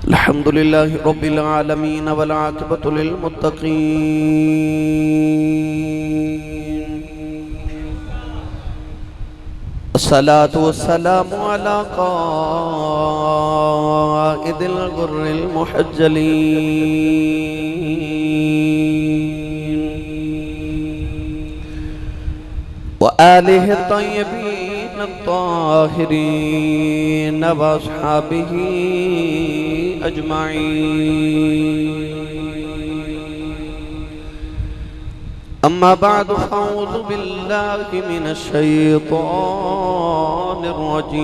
الحمد لله رب العالمين والعاقبة للمتقين الصلاة والسلام على قائد الغر المحجلين وآله الطيبين الطاهرين وأصحابه أجمعين أما بعد فأعوذ بالله من الشيطان الرجيم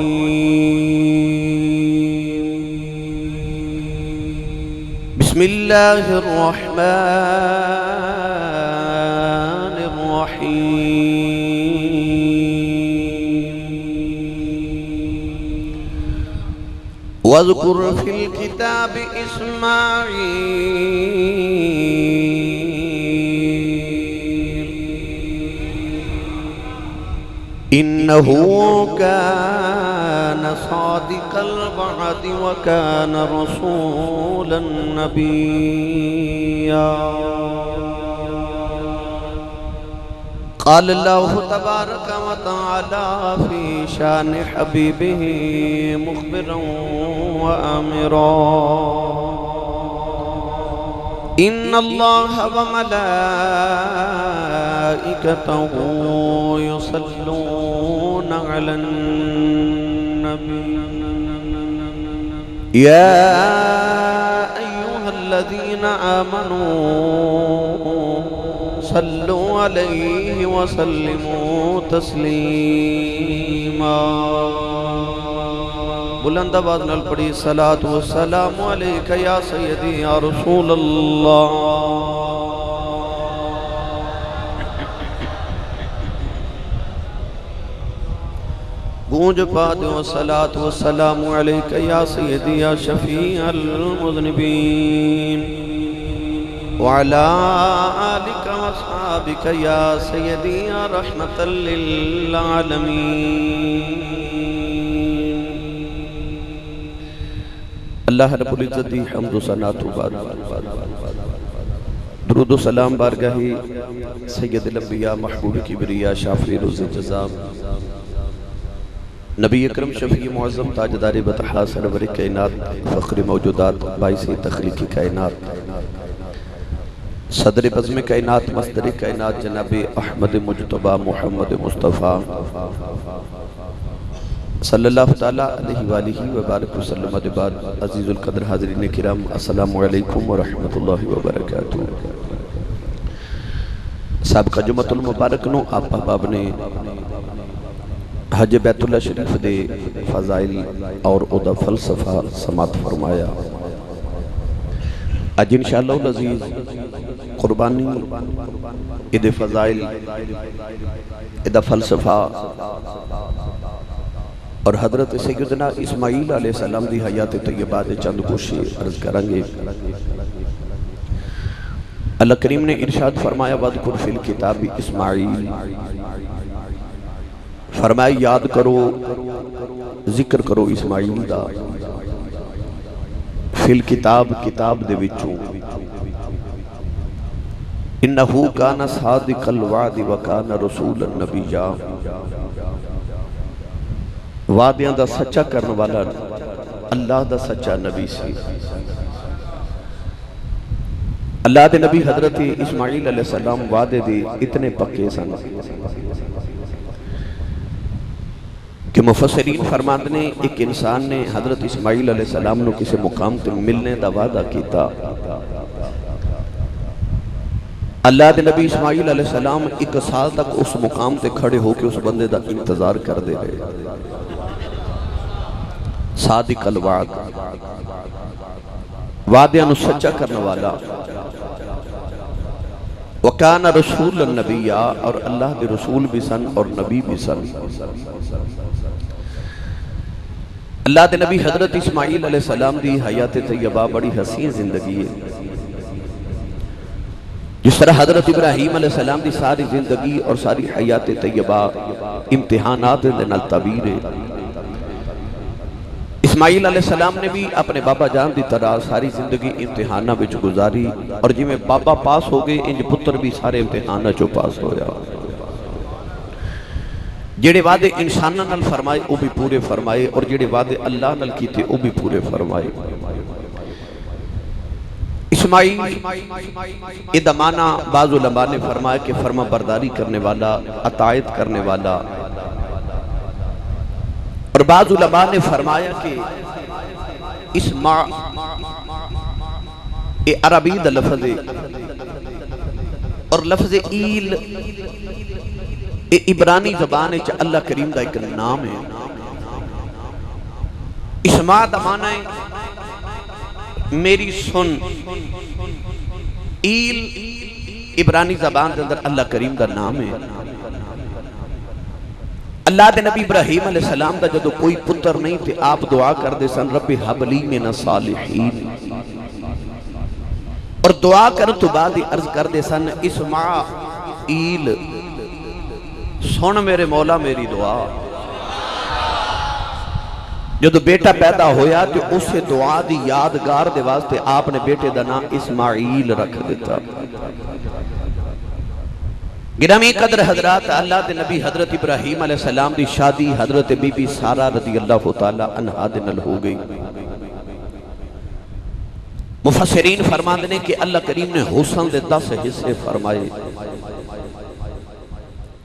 بسم الله الرحمن الرحيم واذكر في الكتاب إسماعيل إنه كان صادق الوعد وكان رسولا نبيا قال الله تبارك وتعالى في شان حبيبه مخبرا وآمرا إن الله وملائكته يصلون على النبي يا أيها الذين آمنوا صلوا عليه وسلموا تسلیما بلند آواز نال پڑھی صلاۃ والسلام علیک یا سیدی یا رسول اللہ گونج پا دو صلاۃ والسلام علیک یا سیدی یا شفیع المذنبین وعلى آلك وصحابك يا سيدي يا رحمة للعالمين اللہ رب العزت دی حمد و ثنا تو بعد درود و سلام بارگاہی سید الانبیاء محبوب کبریا شافی روز جزا نبی اکرم شفیع معظم تاجدار بطحا سرور کائنات فخر موجودات باعث تخلیق کائنات صدر بزم کائنات مصدر کائنات جناب احمد مجتبہ محمد مصطفیٰ صلی اللہ تعالیٰ علیہ وآلہ وبارک وسلم بعد عزیز القدر حاضرین کرام السلام علیکم ورحمت اللہ وبرکاتہ سابقہ جمعۃ المبارک نو آپ احباب نے حج بیت اللہ شریف دے فضائل اور ادا فلسفہ سماعت فرمایا آج انشاءاللہ العزیز قربانی ادھے فضائل ادھا فلسفہ اور حضرت سیدنا اسماعیل علیہ السلام دی حیات طیبہ دے چند کوشی عرض کریں گے اللہ کریم نے ارشاد فرمایا وَذْكُرْ فِي الْكِتَابِ اسماعیل فرمایا یاد کرو ذکر کرو اسماعیل دا فی الکتاب کتاب دے وچوں انہو کان صادق الوعد وکان رسول النبی وعدیاں دا سچا کرنے والا اللہ دا سچا نبی سی اللہ دے نبی حضرت اسماعیل علیہ السلام وعدے دے اتنے پکے سن کہ مفسرین فرماندے نے ایک انسان نے حضرت اسماعیل علیہ السلام نو کسی مقام تے ملنے دا وعدہ کیتا اللہ دے نبی اسماعیل علیہ السلام ایک سال تک اس مقام تے کھڑے ہو کے اس بندے دا انتظار کر دے رہے صادق الوعد وعدیاں نو سچا کرنے والا وَكَانَ رَسُولَ النَّبِيَّ اور اللہ دے رسول بھی سن اور نبی بھی سن اللہ دے نبی حضرت اسماعیل علیہ السلام دی حیات طیبہ بڑی حسین زندگی ہے جس طرح حضرت ابراہیم علیہ السلام دی ساری زندگی اور ساری حیات طیبہ امتحانات دے نال تعبیر ہے اسماعیل علیہ السلام نے بھی اپنے بابا جان دی طرح ساری زندگی امتحانہ بچ گزاری، اور جی میں بابا پاس ہو گئے انج پتر بھی سارے امتحانہ چو پاس ہویا۔ جڑے وعدے انسانہ نال فرمائے وہ بھی پورے فرمائے، اور جڑے وعدے اللہ نال کی تھے وہ بھی پورے فرمائے۔ اسماعیل یہ معنی بعض علماء نے فرمایا کہ فرما برداری کرنے والا، اطاعت کرنے والا، اور بعض علماء نے فرمایا کہ اسماع یہ عربی دا لفظ ہے، اور لفظ ایل یہ عبرانی زبان ہے، اللہ کریم دا ایک نام ہے۔ اسماع دا معنی ہے میری سن، ایل عبرانی زبان دے اندر اللہ کریم دا نام ہے۔ اللہ دے نبی ابراہیم علیہ السلام دا جدو کوئی پتر نہیں تھے، آپ دعا کر دے سن رب حب لی من الصالحین، اور دعا کر تو بعد عرض کر دے سن اسمع ایل، سن میرے مولا میری دعا۔ جدو بیٹا پیدا ہویا تو اس دعا دی یادگار دے واسطے آپ نے بیٹے دا نام اسماعیل رکھ دیتا۔ گرامی قدر حضرات، اللہ دے نبی حضرت ابراہیم علیہ السلام دی شادی حضرت بی بی سارہ رضی اللہ تعالی عنہا دے نال ہو گئی۔ مفسرین فرماندے نے کہ اللہ کریم نے حسن دے 10 حصے فرمائے،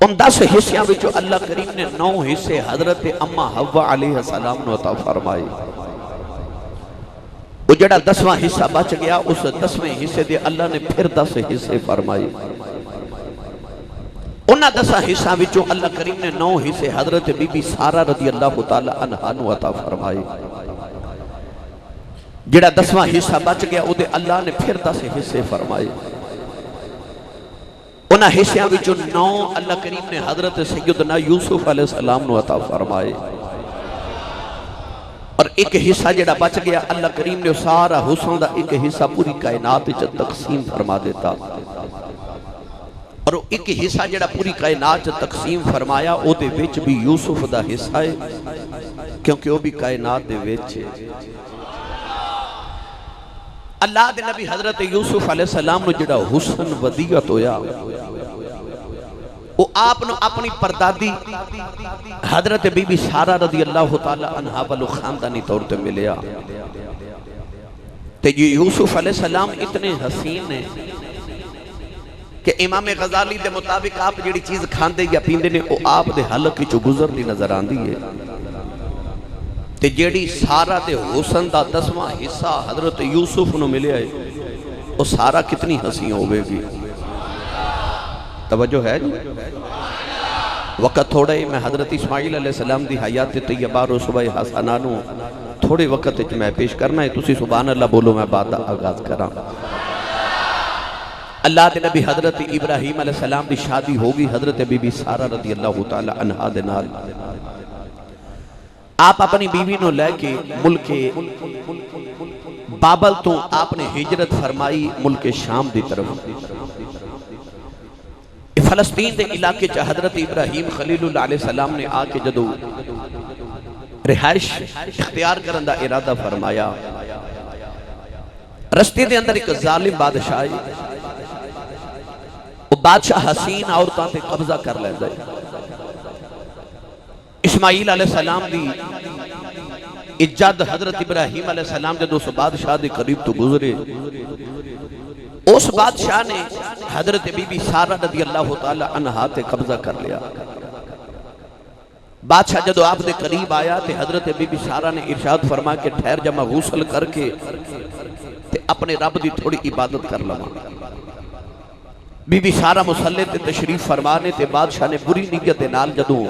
ان 10 حصیاں وچوں اللہ کریم نے 9 حصے حضرت اما حوا علیہ السلام نے عطا فرمائے۔ وہ جڑا 10واں حصہ بچ گیا، اس 10ویں حصے دے اللہ نے پھر 10 حصے فرمائے۔ انہاں 10 حصہ وچوں اللہ کریم نے 9 حصے حضرت بی بی سارہ رضی اللہ تعالی عنہا نو عطا فرمائے۔ جڑا 10واں حصہ بچ گیا، وہ دے اللہ نے پھر 10 حصے فرمائے۔ انہاں حصیاں وچوں 9 اللہ کریم نے حضرت سیدنا یوسف علیہ السلام نو عطا فرمائے، اور ایک حصہ جڑا بچ گیا اللہ کریم نے سارا حسن دا ایک حصہ پوری کائنات وچ تقسیم فرما دیتا، اور ایک حصہ جڑا پوری کائنات تقسیم فرمایا او دے وچ بھی یوسف دا حصہ ہے، کیونکہ وہ بھی کائنات دے وچ ہے۔ اللہ دے نبی حضرت یوسف علیہ السلام نو جڑا حسن ودیعت ہویا، وہ آپ نو اپنی پردادی حضرت بی بی سارہ رضی اللہ تعالی عنہا والو خاندانی طور تے ملیا۔ تے یہ یوسف علیہ السلام اتنے حسین ہیں کہ امام غزالی دے مطابق آپ جڑی چیز کھاندے یا پیندے نے وہ آپ دے حلق کی جو گزر دی نظر آندی ہے۔ تے جیڑی سارہ دے حسن دا 10واں حصہ حضرت یوسف نو ملے آئے، وہ سارہ کتنی حسین ہوئے گی؟ توجہ ہے جی؟ وقت تھوڑا ہی میں حضرت اسماعیل علیہ السلام دی حیات طیبہ رسوہ حسنانو تھوڑے وقت میں پیش کرنا ہے، تسی سبحان اللہ بولو، میں بات آغاز کراں۔ اللہ دے نبی حضرت ابراہیم علیہ السلام دی شادی ہوگی حضرت بی بی سارہ رضی اللہ تعالی عنہا دے نال۔ آپ اپنی بیوی نو لے کے ملک بابل تو آپ نے ہجرت فرمائی ملک شام دی طرف۔ فلسطین دے علاقے چا حضرت ابراہیم خلیل اللہ علیہ السلام نے آ کے جدو رہائش اختیار کرن دا ارادہ فرمایا، رستے دے اندر ایک ظالم بادشاہ وہ بادشاہ حسین عورتاں تے قبضہ کر لے دے۔ اسماعیل علیہ السلام دی اجاد حضرت ابراہیم علیہ السلام جدو اس بادشاہ دے قریب تو گزرے، اس بادشاہ نے حضرت بی بی سارہ رضی اللہ تعالی عنہا تے قبضہ کر لیا۔ بادشاہ جدو آپ دے قریب آیا تے حضرت بی بی سارہ نے ارشاد فرما کہ ٹھہر جمع غسل کر کے تے اپنے رب دی تھوڑی عبادت کر لما۔ بی بی سارہ مسلح تے تشریف فرمانے تے بادشاہ نے بری نیت دے نال جدو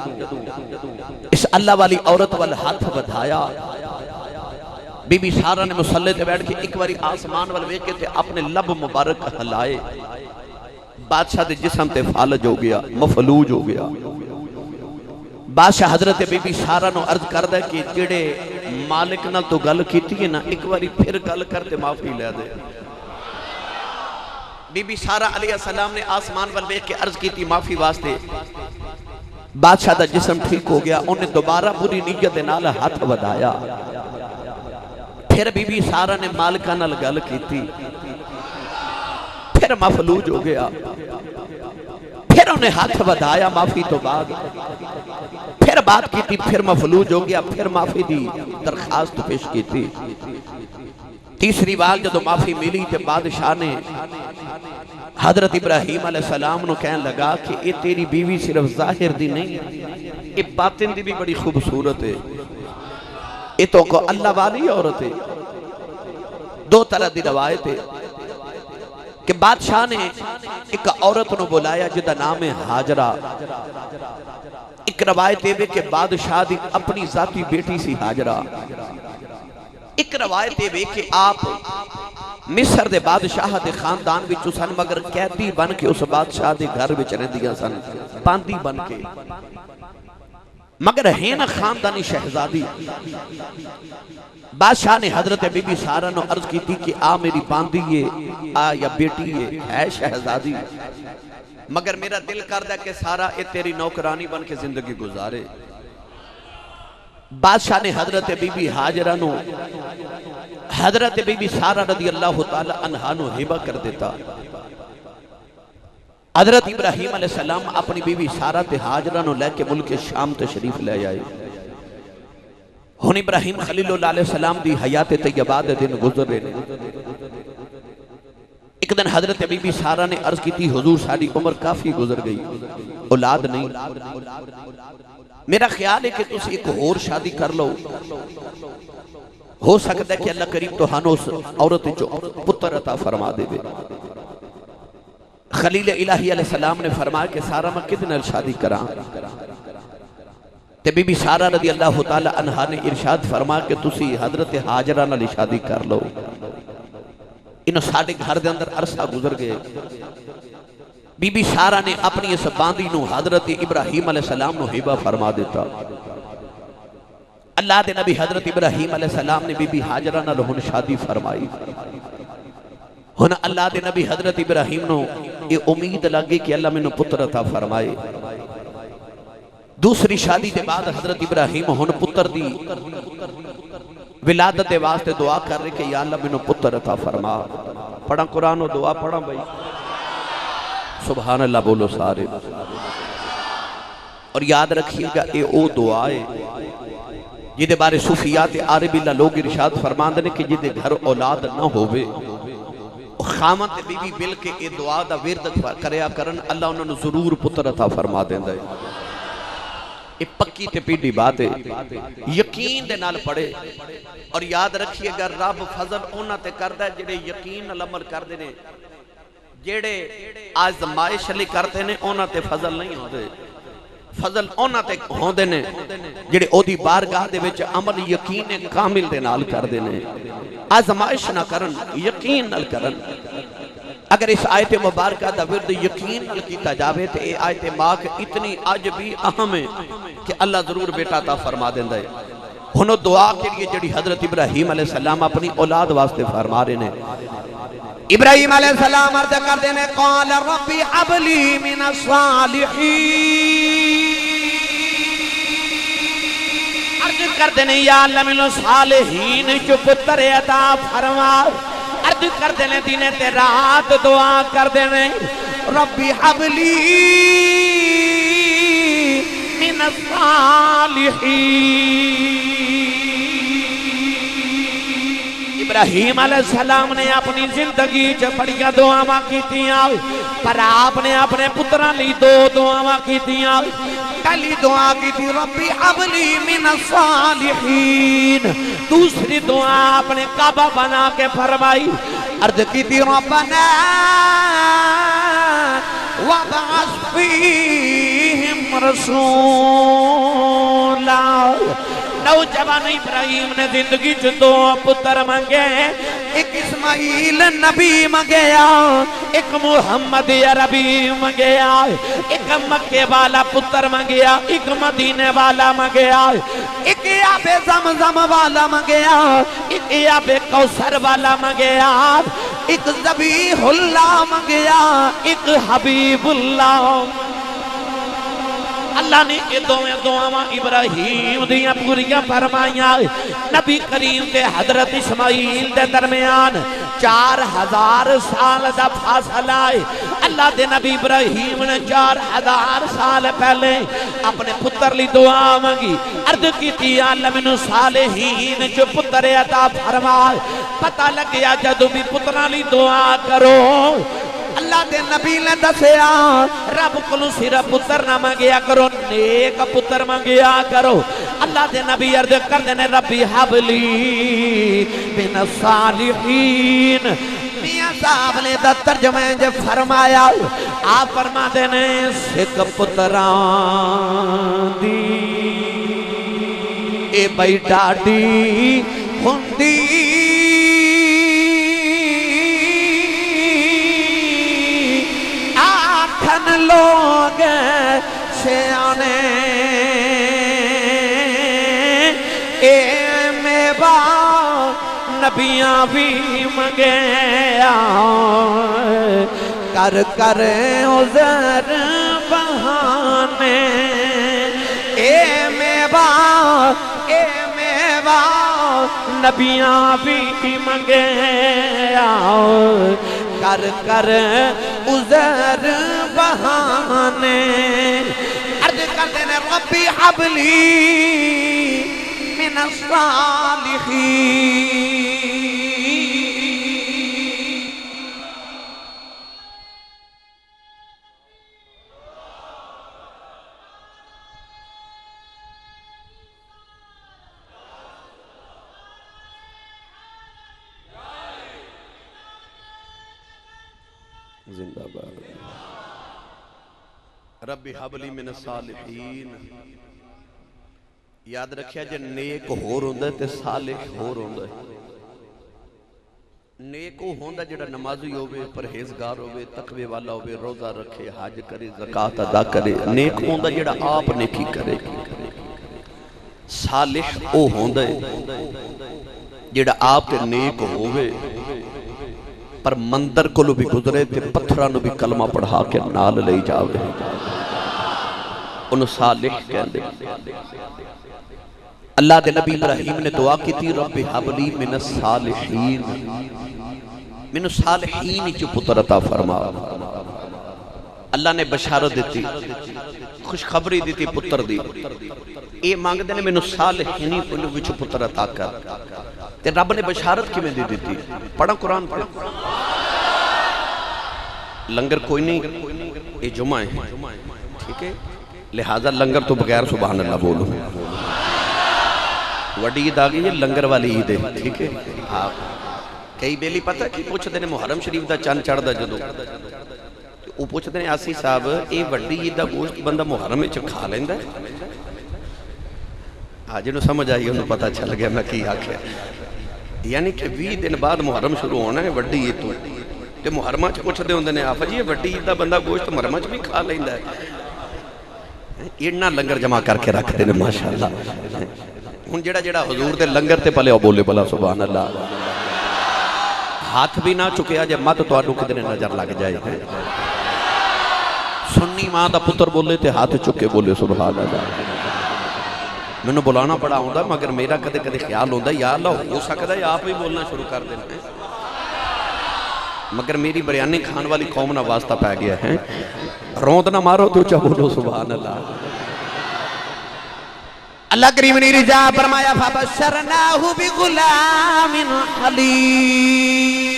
اس اللہ والی عورت وال ہاتھ بدھایا، بی بی سارہ نے مسلح تے بیٹھ کے ایک باری آسمان وال ویکھے تے اپنے لب مبارک ہلائے، بادشاہ دے جسم تے فالج ہو گیا، مفلوج ہو گیا۔ بادشاہ حضرت بی بی سارہ نو عرض کردہ کہ جڑے مالک نہ تو گل کیتی ہے نا، ایک باری پھر گل کرتے معافی لے دے۔ بی بی سارہ علیہ السلام نے آسمان وال ویکھ کے عرض کیتی معافی واسطے، بادشاہ دا جسم ٹھیک ہو گیا، انہیں دوبارہ بری نیت دے نال ہاتھ ودایا، پھر بی بی سارا نے مالکہ نال گل کیتی، پھر مفلوج ہو گیا، پھر انہیں ہاتھ ودایا معافی تو بعد، پھر بات کی تھی، پھر مفلوج ہو گیا، پھر معافی دی درخواست پیش کی تھی۔ تیسری بار جب معافی ملی تو بادشاہ نے حضرت ابراہیم علیہ السلام نو کہنے لگا کہ یہ تیری بیوی صرف ظاہر دی نہیں، یہ باطن دی بھی بڑی خوبصورت ہے، یہ تو کو اللہ والی عورت ہے۔ دو طرح دی روایت ہے کہ بادشاہ نے ایک عورت نو بلایا جدا نام ہے حاجرہ۔ ایک روایت ہے کہ بادشاہ دی اپنی ذاتی بیٹی سی حاجرہ۔ ایک روایت ہے کہ آپ مصر دے بادشاہ دے خاندان وچ سن، مگر قیدی بن کے اس بادشاہ دے گھر وچ رہندیاں سن، باندی بن کے، مگر ہے نا خاندانی شہزادی۔ بادشاہ نے حضرت بی بی سارا نو عرض کی تھی کہ آ میری باندی ہے، یا بیٹی ہے شہزادی، مگر میرا دل کردہ کہ سارا اے تیری نوکرانی بن کے زندگی گزارے۔ بادشاہ نے حضرت بی بی حاجرہ نو حضرت بی بی سارا رضی اللہ تعالی عنہ نو ہبہ کر دیتا۔ حضرت ابراہیم علیہ السلام اپنی بی بی سارا تے حاجرہ نو لے کے ملک شام تشریف لے آئے۔ ہن ابراہیم خلیل اللہ علیہ السلام دی حیات طیبہ دے دن گزر رہے۔ ایک دن حضرت بی بی سارا نے عرض کی تھی حضور ساری عمر کافی گزر گئی، اولاد نہیں، میرا خیال ہے کہ تُس ایک اور شادی کر لو، ہو سکتا ہے کہ اللہ کریم تو ہنو اس عورت جو پتر عطا فرما دے۔ خلیل الہی علیہ السلام نے فرمایا کہ سارا میں کتنے شادی کران؟ تے بی بی سارا رضی اللہ تعالی عنہ نے ارشاد فرمایا کہ تسی حضرت حاجرہ نال شادی کر لو۔ انہوں ساڑھے گھر دے اندر عرصہ گزر گئے۔ بی بی سارا نے اپنی اس باندی نو حضرت ابراہیم علیہ السلام نو ہبہ فرما دیتا۔ اللہ دے نبی حضرت ابراہیم علیہ السلام نے بی بی حاجرہ نال ہن شادی فرمائی۔ ہن اللہ دے نبی حضرت ابراہیم نو یہ امید لگی کہ اللہ میں نو پتر عطا فرمائے۔ دوسری شادی دے بعد حضرت ابراہیم ہن پتر دی ولادت دے واسطے دعا کر رہے کہ یا اللہ میں نو پتر عطا فرما۔ پڑھا قرآن و دعا پڑھا بھائی، سبحان اللہ بولو سارے، اور یاد رکھیے گا اے او دعا ہے جدے بارے صوفیات عرب اللہ لوگ ارشاد فرماندے کہ جدے گھر اولاد نہ ہوئے خامت بی بی بل کے اے دعا دا ورد کریا کرن، اللہ انہوں نے ضرور پتر عطا فرما دیندے۔ یہ پکی تے پیڑی بات ہے، یقین دے نال پڑھے، اور یاد رکھیے گا رب فضل اونا تے کردہ ہے جڑے یقین عمل کر دینے، جڑے آزمائش لی کرتے نے اونا تے فضل نہیں ہوتے، فضل اونا تے ہوندے نے جڑے او دی بارگاہ دے وچ عمل یقین کامل دے نال کر دینے، آزمائش نہ کرن، یقین نال کرن۔ اگر اس آیت مبارکہ دا ورد یقین نال کیتا جاوے تو اے آیت ماک اتنی آج بھی اہم ہے کہ اللہ ضرور بیٹا عطا فرما دیندہ ہے۔ ہنو دعا کے لیے جڑی حضرت ابراہیم علیہ السلام اپنی اولاد واسطے فرما رہے ہیں۔ ابراہیم علیہ السلام عرض کر دینے قال ربی حبلی من الصالحین، عرض کر دینے یا اللہ من الصالحین جو پتر عطا فرما، عرض کر دینے دینے تے رات دعا کر دینے ربی حبلی من الصالحین۔ ابراہیم علیہ السلام نے اپنی زندگی چ بڑیاں دعاواں کیتیاں، پر آپ نے اپنے پتراں لی دو دعاواں کیتیاں۔ پہلی دعا کی تھی ربی حبلی من الصالحین، دوسری دعا اپنے کعبہ بنا کے فرمائی، عرض کی تھی ربنا وابعث فیہم رسولا۔ نوجوان ابراہیم نے زندگی چ دو پتر مانگے، ایک اسماعیل نبی مانگیا، ایک محمد عربی مانگیا، ایک مکے والا پتر مانگیا، ایک مدینے والا مانگیا، ایک آب زمزم والا مانگیا، ایک آب کوثر والا مانگیا، ایک ذبیح اللہ مانگیا، ایک حبیب اللہ۔ اللہ نے یہ دعاواں ابراہیم دیاں پوریاں فرمائیاں نبی کریم تے حضرت اسماعیل دے درمیان 4000 سال دا فاصلہ ہے اللہ دے نبی ابراہیم نے 4000 سال پہلے اپنے پتر لی دعا مانگی عرض کی تھی اللہ منو صالحین جو پتر عطا فرمائے پتہ لگ گیا جدو بھی پترہ لی دعا کرو اللہ دے نبی نے دسیا رب کلو صرف پتر نہ مانگیا کرو نیک پتر مانگیا کرو اللہ دے نبی عرض کر دینے ربی حبلی من الصالحین میاں صاحب نے دا ترجمہ جو فرمایا آپ فرما دینے سکھ پتران دی اے بھائی ڈاڈی ہندی آکھن لوگ سیانے اے میوہ نبیاں بھی منگیا کر کر عذر بہانے اے میوہ نبیاں بھی منگیا کر کر عذر بہانے عرض کر دینے ربی حبلی من الصالحین زندہ باد ربی حبلی من الصالحین یاد رکھیا جے نیک ہور ہوندہ تے صالح ہور ہوندہ نیکو ہوندہ جڑا نمازی ہوئے پرہیزگار ہوئے تقوی والا ہوئے روزہ رکھے حج کرے زکاة ادا کرے نیک ہوندہ جڑا آپ نیکی کرے صالح او ہوندہ جڑا آپ تے نیک ہوئے پر مندر کو لو بھی گزرے تے پتھرانو بھی کلمہ پڑھا کے نال لے جاوے انہوں صالح کہہ دے اللہ دے نبی ابراہیم نے دعا کی تھی رب حبلی من الصالحین من الصالحین جو پتر عطا فرما اللہ نے بشارت دیتی خوشخبری دیتی پتر دی اے مانگ دینے من الصالحین جو پتر عطا کر تے رب نے بشارت کی میں دی دیتی پڑھا قرآن پڑھا لنگر کوئی نہیں اے جمعہ ہے ٹھیک ہے لہذا لنگر تو بغیر سبحان اللہ بولو وڈی عید آگئی ہے لنگر والی عید ہے ٹھیک ہے کئی بیلی پتہ کی پوچھ دینے محرم شریف دا چاند چڑھ دا جدو وہ پوچھ دینے آسی صاحب اے وڈی عید دا گوشت بندہ محرم میں کھا لیندہ ہے آج انہوں سمجھ آئی انہوں پتہ چل گیا میں کی آکھے یعنی کہ 20 دن بعد محرم شروع ہونا ہے وڈی عید تو تے محرمہ چ پوچھ دے ہوندے نے آفا جی یہ وڈی عید دا بندہ گوشت محرمہ چ بھی کھا لیندہ ہے ایڈنا لنگر جمع کر کے رکھ دینے ماشاءاللہ ہن جڑا جڑا حضور دے لنگر تے پلے بولے بلا سبحان اللہ ہاتھ بھی نہ چکیا جے مت تو آڈو کدنے نظر لگ جائے سنی ماں دا پتر بولے تے ہاتھ چکے بولے سبحان اللہ میں نے بلانا پڑا ہوندہ مگر میرا کدے کدے خیال ہوندہ یا اللہ ہو سکتا ہے آپ ہی بولنا شروع کر دینا ہے مگر میری بریانی کھان والی قوم نہ واسطہ پہ گیا ہے روند نہ مارو تو چاہ بولو سبحان اللہ اللہ کریم نے رجا فرمایا فَبَشَّرْنَاهُ بِغُلَامٍ حَلِيمٍ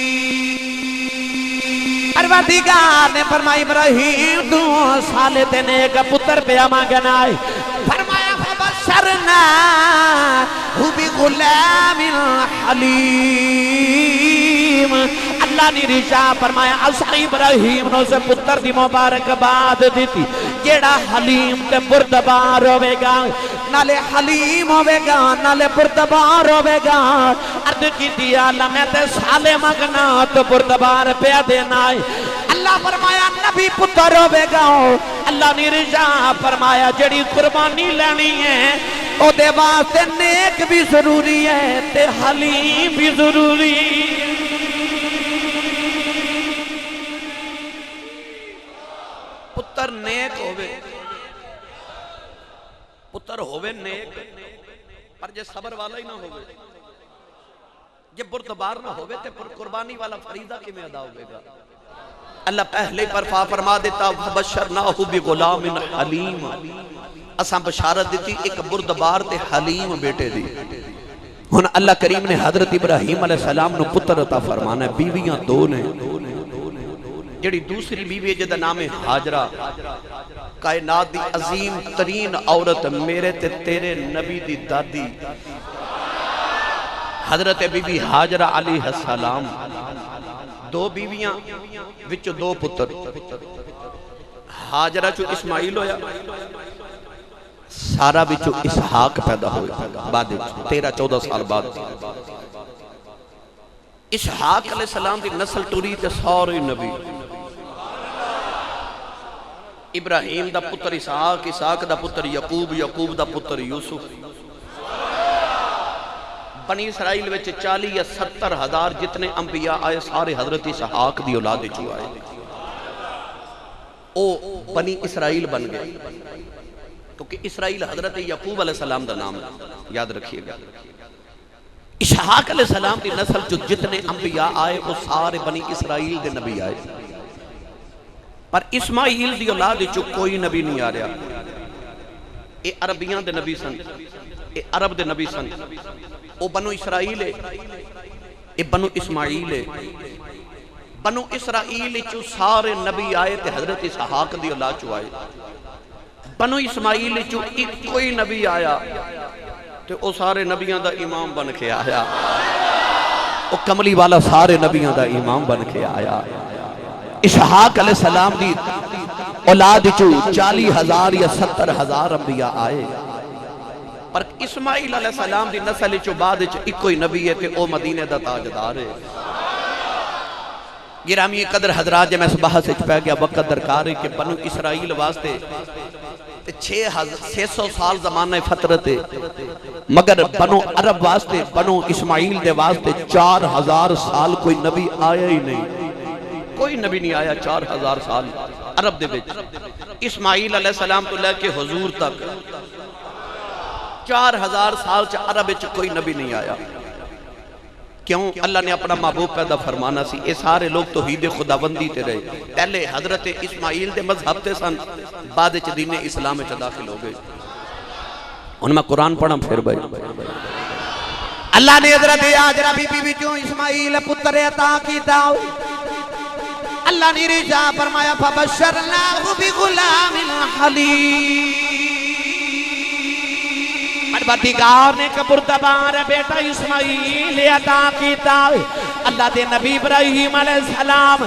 پروردگار نے فرمایا ابراہیم تو سالے تے نیک پتر پہ مانگنا ہے فرمایا فَبَشَّرْنَاهُ بِغُلَامٍ حَلِيمٍ اللہ نے رجا فرمایا اسا ابراہیم نو سے پتر دی مبارک بات دیتی جیڑا حلیم تے بردبار ہوئے گا نالے حلیم ہوئے گا نالے بردبار ہوئے گا عرض کی دیا اللہ میں تے سالے مگنا تو بردبار پہ دینا ہے اللہ فرمایا نبی پتر ہوئے گا اللہ نے رجا فرمایا جڑی قربانی لینی ہے او دے واسطے نیک بھی ضروری ہے تے حلیم بھی ضروری پتر نیک ہوئے پتر ہوئے نیک پر جے صبر والا ہی نہ ہوئے، جے بردبار نہ ہوئے تے پر قربانی والا فریضہ کی میں ادا ہوئے گا۔ اللہ پہلے پر فرما دیتا فبشرناہ بغلام حلیم، اساں بشارت دیتی ایک بردبار تے حلیم بیٹے دی۔ ہن اللہ کریم نے حضرت ابراہیم علیہ السلام نو پتر عطا فرمانا ہے، بیویاں دو نے، جڑی دوسری بیوی جدا نام ہے حاجرہ، کائنات دی عظیم ترین عورت، میرے تے تیرے نبی دی دادی حضرت بی بی حاجرہ علیہ السلام، دو بیویاں وچ دو پتر، حاجرہ چو اسماعیل ہویا، سارا وچو اسحاق پیدا ہویا بعد 13-14 سال بعد۔ اسحاق علیہ السلام دی نسل ٹوری تے سارے نبی، ابراہیم دا پتر اسحاق، اسحاق دا پتر یعقوب، یعقوب دا پتر یوسف۔ بنی اسرائیل وچ 40 یا 70 ہزار جتنے انبیاء آئے سارے حضرت اسحاق دی اولاد چو آئے، او بنی اسرائیل بن گئے، کیونکہ اسرائیل حضرت یعقوب علیہ السلام دا نام یاد رکھیے گا۔ اسحاق علیہ السلام دی نسل جو جتنے انبیاء آئے وہ سارے بنی اسرائیل دے نبی آئے، پر اسماعیل دی اولاد چو کوئی نبی نہیں آ رہا۔ اے عربیاں دے نبی سن، اے عرب دے نبی سن، او بنو اسرائیل ہے، اے بنو اسماعیل ہے۔ بنو اسرائیل چو سارے نبی آئے تے حضرت اسحاق دی اولاد چو آئے، بنو اسماعیل چو ایک کوئی نبی آیا تے او سارے نبیاں دا امام بن کے آیا، او کملی والا سارے نبیاں دا امام بن کے آیا۔ اسحاق علیہ السلام دی اولاد چو 40,000 یا 70,000 انبیاء آئے، پر اسماعیل علیہ السلام دی نسل چو بعد ایک کوئی نبی ہے تے او مدینہ دا تاجدار ہے۔ گرامی قدر حضرات جے میں اس بحث سے پہ گیا وقت درکار ہے کہ بنو اسرائیل واسطے 600 سال زمانہ فترت ہے، مگر بنو عرب واسطے، بنو اسماعیل دے واسطے 4000 سال کوئی نبی آیا ہی نہیں، کوئی نبی نہیں آیا 4000 سال عرب دے وچ۔ اسماعیل علیہ السلام تو لے کے حضور تک 4000 سال چا عرب وچ کوئی نبی نہیں آیا۔ کیوں؟ اللہ نے اپنا محبوب پیدا فرمانا سی، اے سارے لوگ توحید خداوندی تے رہے، پہلے حضرت اسماعیل دے مذہب تے سن، بعد چ دین اسلام میں داخل ہو گئے۔ ان میں قرآن پڑھا پھر بھائی، اللہ نے حضرت حاجرہ بی بی وچوں اسماعیل پتر عطا کیتا، اللہ نے رجا فرمایا فبشرناہ بغلام حلیم، پروردگار نے بردبار بیٹا اسماعیل عطا کیتا۔ اللہ دے نبی ابراہیم علیہ السلام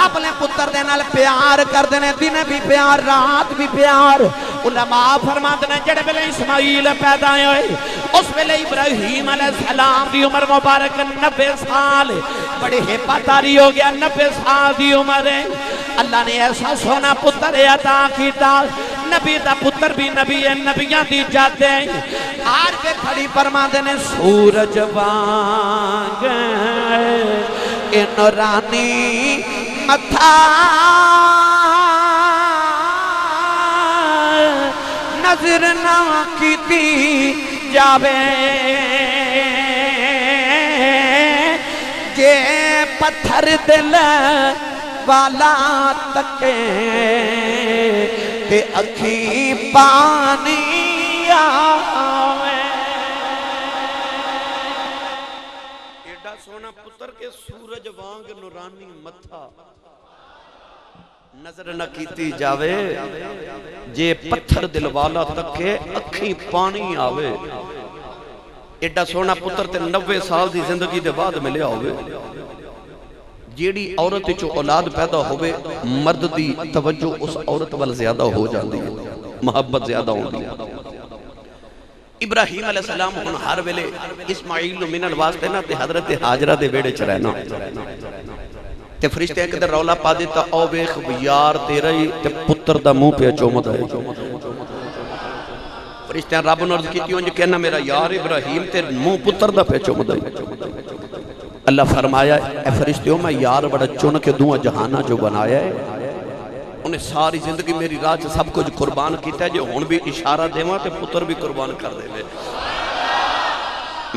اپنے پتر دے نال پیار کر دینے، دن بھی پیار رات بھی پیار۔ علماء فرماتے ہیں جڑے ویلے اسماعیل پیدا ہوئے اس ویلے ابراہیم علیہ السلام دی عمر مبارک 90 سال، بڑے ہپاتاری ہو گیا، 90 سال دی عمر ہے۔ اللہ نے ایسا سونا پتر عطا کیتا، نبی دا پتر بھی نبی ہے، نبیاں دی جاتے ہیں۔ آج پہ کھڑی فرماتے ہیں سورج وانگ اے نورانی متھا نظر نہ کیتی جاوے، جے پتھر دل والا تکے تے اکھی پانی آوے۔ ایڈا سونا پتر کے سورج وانگ نورانی متھا نظر نہ کیتی جاوے، جے پتھر دل والا تکے اکھی پانی آوے۔ ایڈا سونا پتر تے 90 سال دی زندگی دے بعد ملیا ہوئے۔ جیڑی عورت چو اولاد پیدا ہوئے مرد دی توجہ اس عورت وال زیادہ ہو جاندی ہے، محبت زیادہ ہوندی ہے۔ ابراہیم علیہ السلام ہن ہر ویلے اسماعیل منن واسطے نا تے حضرت حاجرہ دے بیڑے چ رہنا، تے فرشتے ایک دن رولا پا دیتا او ویکھ یار تیرا ہی تے پتر دا منہ پہ چومد ہے۔ فرشتے رب نے عرض کیتی ہوں کہنا میرا یار ابراہیم تے منہ پتر دا پہ چومد ہے۔ اللہ فرمایا اے فرشتیوں میں یار بڑا چن کے دوں جہانہ جو بنایا ہے، انہیں ساری زندگی میری راہ سے سب کچھ قربان کیتا ہے، جو ہون بھی اشارہ دیواں تے پتر بھی قربان کر دے میں۔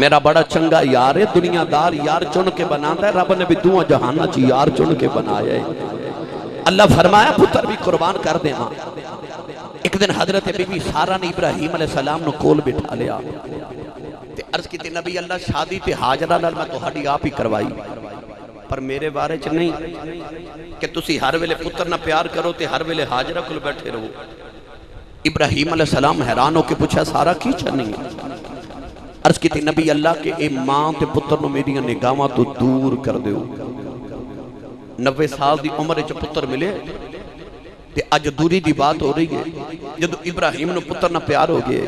میرا بڑا چنگا یار ہے، دنیا دار یار چن کے بناتا ہے، رب نے بھی دعا جہانہ چی یار چن کے بنایا ہے۔ اللہ فرمایا پتر بھی قربان کر دے ماں۔ ایک دن حضرت بی بی سارہ نے ابراہیم علیہ السلام نے کول بٹھا لیا تے عرض کی تے نبی اللہ شادی تے حاجرہ لال میں تو ہڈی آپ ہی کروائی، پر میرے بارے چ نہیں کہ تسی ہر ویلے پتر نہ پیار کرو تے ہر ویلے حاجرہ کل بیٹھے رہو۔ ابراہیم علیہ السلام حیران ہو کے پوچھا سارہ کی چنی؟ عرض کی تے نبی اللہ کے اے ماں تے پتر نو میری نگاہاں تو دور کر دیو۔ 90 سال دی عمر چ پتر ملے تے اج دوری دی بات ہو رہی ہے۔ جدو ابراہیم نو پتر نہ پیار ہو گئے،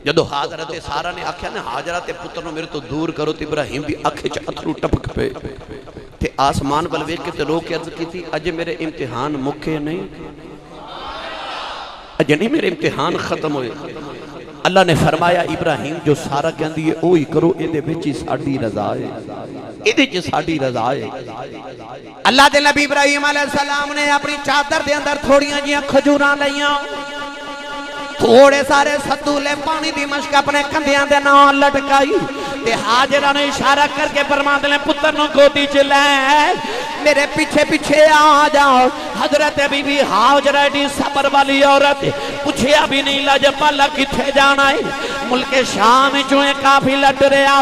جدو حضرت سارہ نے آکھیا نا حاجرہ تے پتر نو میرے تو دور کرو تے ابراہیم دی آنکھیں چ اتھرو ٹپک پے تے آسمان ول ویکھ کے تے رو کے عرض کی تھی اج میرے امتحان مکے نہیں، اج نہیں میرے امتحان ختم ہوئے۔ اللہ نے فرمایا ابراہیم جو سارہ کہندی ہے اوہی کرو، اے دے وچ ساڈی رضا ہے، اے دے وچ ساڈی رضا ہے۔ اللہ دے نبی ابراہیم علیہ السلام نے اپنی چادر دے اندر تھوڑیاں جیاں کھجوراں لیاں، تھوڑے سارے ستولے پانی دی مشک اپنے کندھیاں دے نال لٹکائی تے حاجرہ نے اشارہ کر کے فرماندے نے پتر نو گودی چ لے میرے پیچھے پیچھے آ جاؤ۔ حضرت بی بی حاجرہ دی صبر والی عورت پوچھیا بھی نہیں لاجپالا کتھے جانا ہے؟ ملک شام چویں کافی لٹ رہا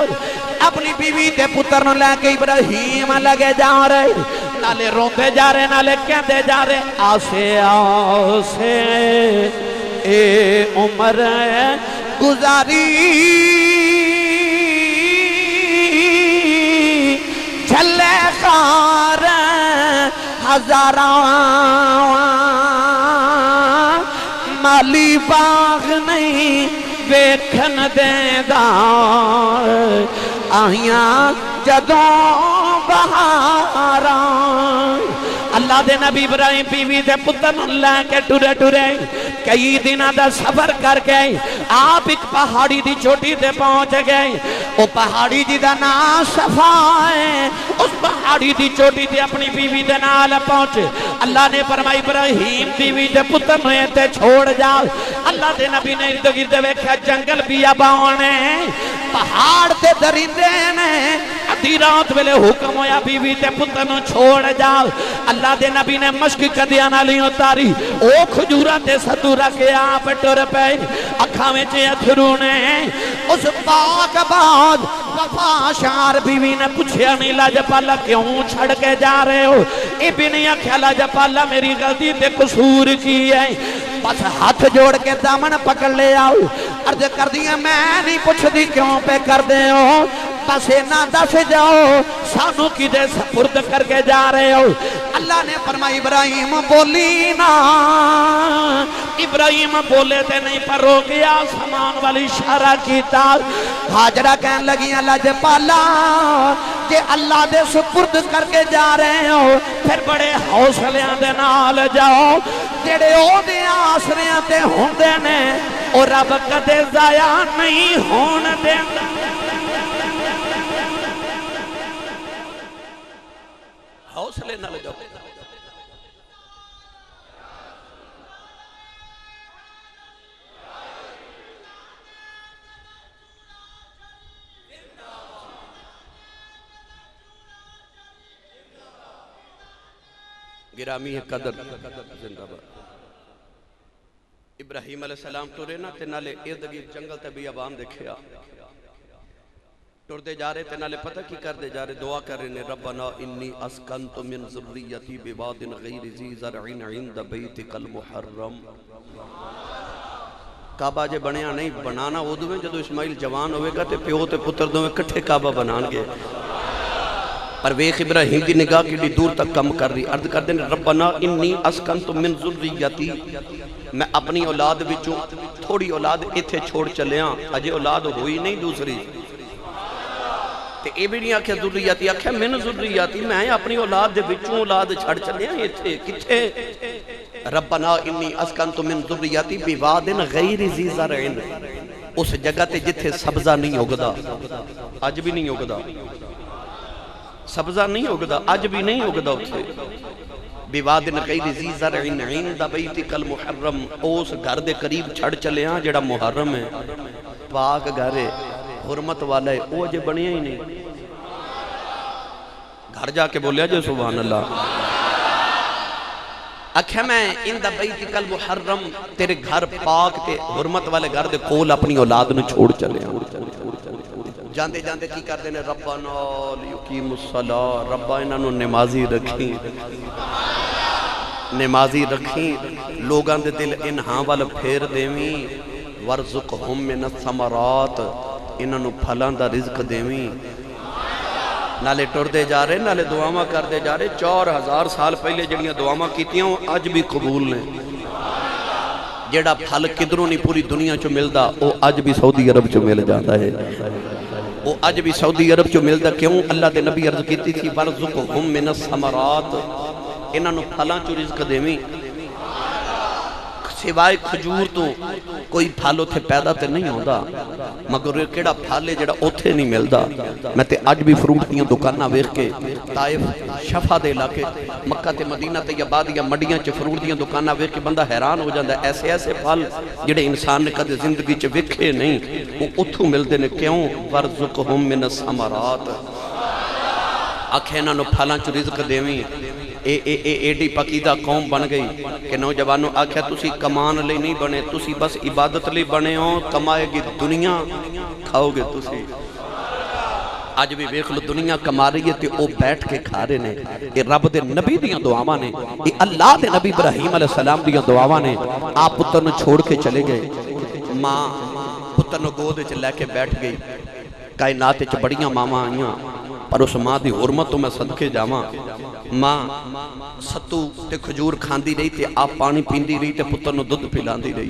اپنی بیوی تے پتر نو لے کے ابراہیم لگے جا رہے، نالے روندے جا رہے نالے کہندے جا رہے آسے آسے اے عمر گزاری چھلے خار ہزاراں مالی باغ نہیں ویکھن دیندا آہیاں جدوں بہاراں۔ اللہ دے نبی ابراہیم بیوی دے پتر لے کے ٹرے ٹرے کئی دنوں دا سفر کر گئے، آپ ایک پہاڑی دی چوٹی تے پہنچ گئے۔ وہ پہاڑی دی دا نام صفا ہے، اس پہاڑی دی چوٹی تے اپنی بیوی دے نال پہنچے۔ اللہ نے فرمایا ابراہیم بیوی دے پتر نو تے چھوڑ جا۔ اللہ دے نبی نے ارد گرد ویکھیا جنگل بیابان ہے، پہاڑ تے درندے نے، ادھی رات ویلے حکم ہویا بیوی تے پتر نو چھوڑ جا۔ اللہ دے نبی نے مشک کدیاں نالی اتاری، او کھجورا تے ستورا کے آپ ٹر پے، اکھاں وچ اتھرو نے اس پاک بعد وفا شار بیوی نے پوچھیا نہیں لاجپالا کیوں چھڑ کے جا رہے ہو؟ اے بھی نہیں آکھیا لاجپالا میری غلطی تے قصور کی ہے، بس ہاتھ جوڑ کے دامن پکڑ لے آؤ، عرض کر دیا میں نہیں پوچھ دی کیوں پہ کر دے ہو، بس نہ دس جاؤ سانو کی دے سپرد کر کے جا رہے ہو۔ اللہ نے فرمایا ابراہیم بولی نا، ابراہیم بولے تے نہیں پر رو گیا سامان والی اشارہ کیتا۔ حاجرہ کہنے لگی اللہ جپالا کہ اللہ دے سپرد کر کے جا رہے ہو پھر بڑے حوصلیاں دے نال جاؤ، جڑے او دے آسریاں تے ہوندے نے اور رب کدے ضائع نہیں ہون دیندا۔ حوصلے نہ لے جاؤ۔ گرامی قدر زندہ باد۔ ابراہیم علیہ السلام ٹورے نا تے نالے ارد گرد جنگل تے بیابان دیکھیا، ٹردے جا رہے تے نالے پتہ کی کر دے جا رہے دعا کر رہے نے ربنا انی اسکنت من ذریتی بواد غیر ذی زرع عند بیتک المحرم۔ کعبہ جے بنیا نہیں بنانا ادو میں جدو اسماعیل جوان ہوئے گا تے پیو تے پتر دویں کٹھے کعبہ بنان گے، پر ویخ ابراہیم دی نگاہ کی لی دور تک کم کر رہی، عرض کر دینے ربنا انی اسکنت من ذریتی، میں اپنی اولاد بچوں تھوڑی اولاد ایتھے چھوڑ چلے ہاں، اجے اولاد ہوئی نہیں دوسری تے اے بھی نہیں آکھیا ذریتی، آکھیا من ذریتی، میں اپنی اولاد دے بچوں اولاد چھڑ چلے ہاں ایتھے کتھے؟ ربنا انی اسکنت من ذریتی بواد غیر ذی زرع، اس جگہ تے جتھے سبزہ نہیں اگدا، آج بھی نہیں اگدا، سبزہ نہیں اگدا، آج بھی نہیں اگدا اتھے، بوادن غیر ذی زرع عند بیتک المحرم، اس گھر دے قریب چھڑ چلے ہاں جڑا محرم ہے، پاک گھر ہے، حرمت والا ہے، وہ اجے بنیا ہی نہیں۔ گھر جا کے بولیا جو سبحان اللہ۔ اکھے میں اند بیتک المحرم، تیرے گھر پاک تے حرمت والے گھر دے کول اپنی اولاد نو چھوڑ چلے ہاں۔ جاندے جاندے کی کر دینے، ربنا لیقیم الصلاة، ربا انہاں نو نمازی رکھیں، نمازی رکھیں، لوگاں دے دل انہاں والا پھیر دیویں، ورزقہم من الثمرات، انہاں نو پھلاں دا رزق دیویں۔ نالے ٹر دے جا رہے، نالے دعاواں کر دے جا رہے، 4000 سال پہلے جڑیاں دعاواں کیتیاں آج بھی قبول نے۔ جڑا پھل کدروں نہیں پوری دنیا چو ملدا، وہ آج بھی سعودی عرب چو مل جاتا ہے، وہ آج بھی سعودی عرب چو ملدا۔ کیوں؟ اللہ دے نبی عرض کیتی تھی وَرْزُقْهُمْ مِنَ الثَّمَرَاتِ، انہاں نو پھلاں چو رزق دیویں۔ سوائے کھجور تو کوئی پھل اتھے پیدا تے نہیں ہوتا، مگر کیڑا پھل ہے جڑا اتھے نہیں ملدا۔ میں تے اج بھی فروٹ دیاں دکانہ ویکھ کے طائف شفا دے علاقے مکہ تے مدینہ تے یا بعد یا مڈیاں چ فروٹ دیاں دکانہ ویکھ کے بندہ حیران ہو جاندا ہے، ایسے ایسے پھل جڑے انسان نے کدے زندگی چ ویکھے نہیں، وہ اتھوں ملدے نے۔ کیوں؟ وَرْزُقْهُمْ مِنَ الثَّمَرَاتِ، آکھے انہاں نو پھلاں چ رزق دیویں۔ ایڈی پقیدہ قوم بن گئی کہ نوجوانوں آکھیا تسی کمان لئی نہیں بنے، تسی بس عبادت لئی بنے ہو، کمائے گی دنیا، کھاؤ گے تسی۔ آج بھی ویکھ لو دنیا کما رہی ہے تے او بیٹھ کے کھا رہے نے۔ یہ رب دے نبی دیاں دعاواں نے، یہ اللہ دے نبی ابراہیم علیہ السلام دیاں دعاواں نے۔ آپ پتر نو چھوڑ کے چلے گئے، ماں پتر نو گود وچ لے کے بیٹھ گئی۔ کائنات وچ بڑیاں ماواں آئیاں، پر اس ماں دی حرمت تو میں صدقے جاواں۔ ماں ستو تے کھجور کھاندی رہی تے آپ پانی پیندی رہی تے پتر نو دودھ پلاندی رہی۔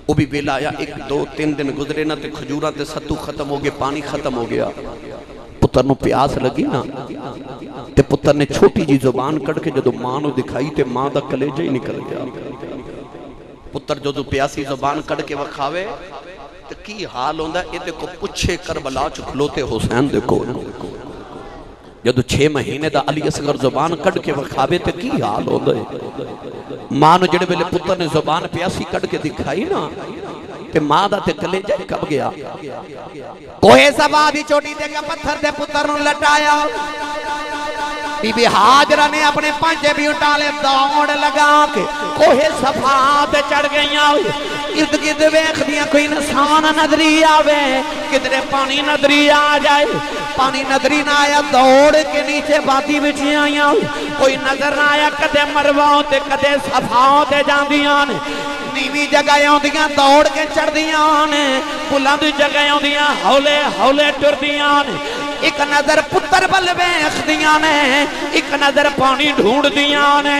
وہ بھی ویلا آیا، 1 2 3 دن گزرے نہ تے کھجوراں تے ستو ختم ہو گئے، پانی ختم ہو گیا۔ پتر نو پیاس لگی نا تے پتر نے چھوٹی جی زبان کڑ کے جدو ماں نو دکھائی تے ماں دا کلیجہ ہی نکل گیا۔ پتر جدو پیاسی زبان کڑ کے وکھاوے تے کی حال ہوندا ہے، یہ دیکھو پچھے کربلا چ کھلوتے حسین دیکھو، جدو 6 مہینے دا علی اصغر زبان کڑ کے وکھاوے تے کی حال ہوندا ہے۔ ماں نو جڑے ویلے پتر نے زبان پیاسی کڑ کے دکھائی نا تے ماں دا تے کلیجہ کب گیا۔ کوہے صفا دی چوٹی تے کا پتھر دے پتر نو لٹایا، بی بی ہاجرہ نے اپنے پانچے بھی اٹھالے دوڑ لگا کے کوہے صفا تے چڑھ گئیاں۔ ارد گرد ویکھ دیاں کوئی انسان نظری آوے، کدھرے پانی نظری آ جائے، پانی نظری نہ آیا، دوڑ کے نیچے باتی بچی آئیاں، کوئی نظر نہ آیا، کدے مرواں تے کدے صفاں تے جاندیاں نے، نیوی جگہ ہوندیاں دوڑ کے چڑھ دیاں نے، بلند جگہ ہوندیاں ہولے ہولے ٹر دیاں نے۔ ایک نظر پتر بل ویکھ دیاں نے، ایک نظر پانی ڈھونڈ دیاں نے،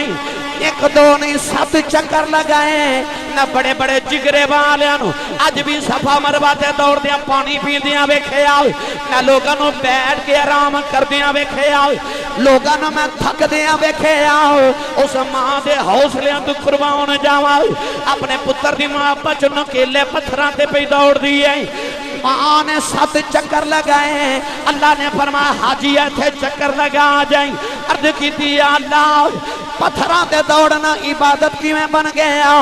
1 2 نہیں 7 چکر لگائے نہ بڑے بڑے جگرے والیاں نو اج بھی صفا مروا تے دوڑ دیاں پانی پی دیاں ویکھیا، نہ لوگاں نو بیٹھ کے آرام کر دیاں ویکھیا، لوگاں نو میں تھک دیاں ویکھیا۔ اس ماں دے حوصلیاں تو قربان جاواں، اپنے پتر دی محبت نکیلے پتھراں تے پہ دوڑ دیئے۔ ماں نے 7 چکر لگائے، اللہ نے فرمایا حاجی ایتھے چکر لگا جائیں۔ عرض کی تھی اللہ پتھراں تے دوڑنا عبادت کی میں بن گیا؟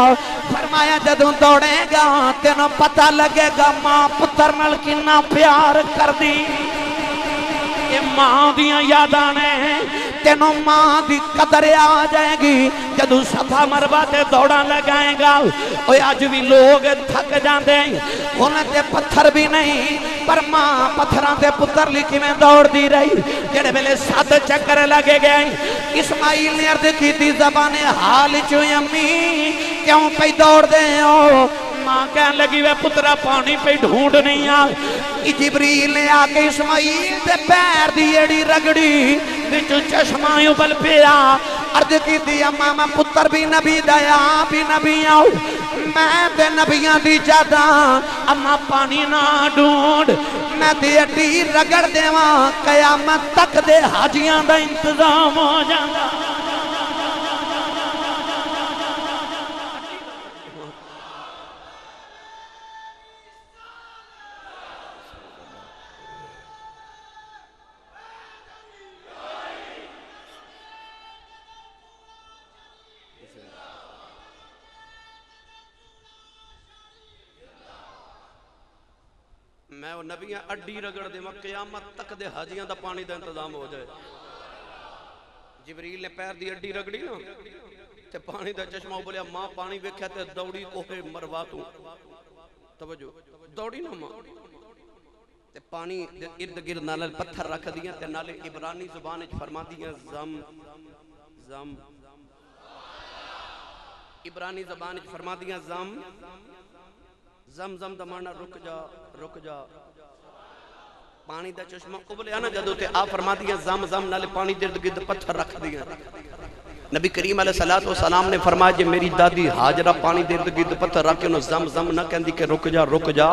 فرمایا جدوں دوڑے گا تینوں پتہ لگے گا ماں پتر نال کنا پیار کر دی۔ یہ ماں دیاں یاداں نے، تینوں ماں دی قدر آ جائے گی جدو صفا مروا تے دوڑا لگائیں گا۔ اوہ آج بھی لوگ تھک جاندے ہیں، انہیں تے پتھر بھی نہیں، پر ماں پتھراں تے پتر لکھی میں دوڑ دی رہی۔ جڑے بلے 7 چکر لگے گئے، اسماعیل نے عرض کی تھی زبان حال چوئی امی کیوں پہ دوڑ دے ہو؟ ماں کہنے لگی وے پترہ پانی پہ ڈھونڈ نہیں آ۔ جبریل نے آکے اسماعیل تے پیر دی ایڑی رگڑی بچو چشمائیوں بل پیا، عرض کی دی اماں میں پتر بھی نبی دیا بھی نبی آؤ، میں تے نبیاں دی جادا اماں پانی نہ ڈھونڈ، میں دی اڈی رگڑ دیواں قیامت تک دے حاجیاں دا انتظام ہو جانا۔ وہ نبیاں اڈی رگڑ دے قیامت تک دے حاجیاں دا پانی دا انتظام ہو جائے جبریل نے پیر دی اڈی رگڑی نا تے پانی دا چشمہ بولیا ماں پانی ویکھیا تے دوڑی کوہے مروا تو توجہ دوڑی نا ماں تے پانی ارد گرد نالے پتھر رکھ دیا تے نالے عبرانی زبان وچ فرما دیا زم زم عبرانی زبان وچ فرما دیا زم زم زم دا معنی رک جا پانی دا چشمہ ابلیا نا جدو تے آپ فرما دیا زم زم نالے پانی ارد گرد پتھر رکھ دیا نبی کریم علیہ السلام نے فرمایا جے میری دادی حاجرہ پانی دے ارد گرد پتھر رکھ کے انہوں زم زم نہ کہندی کہ رک جا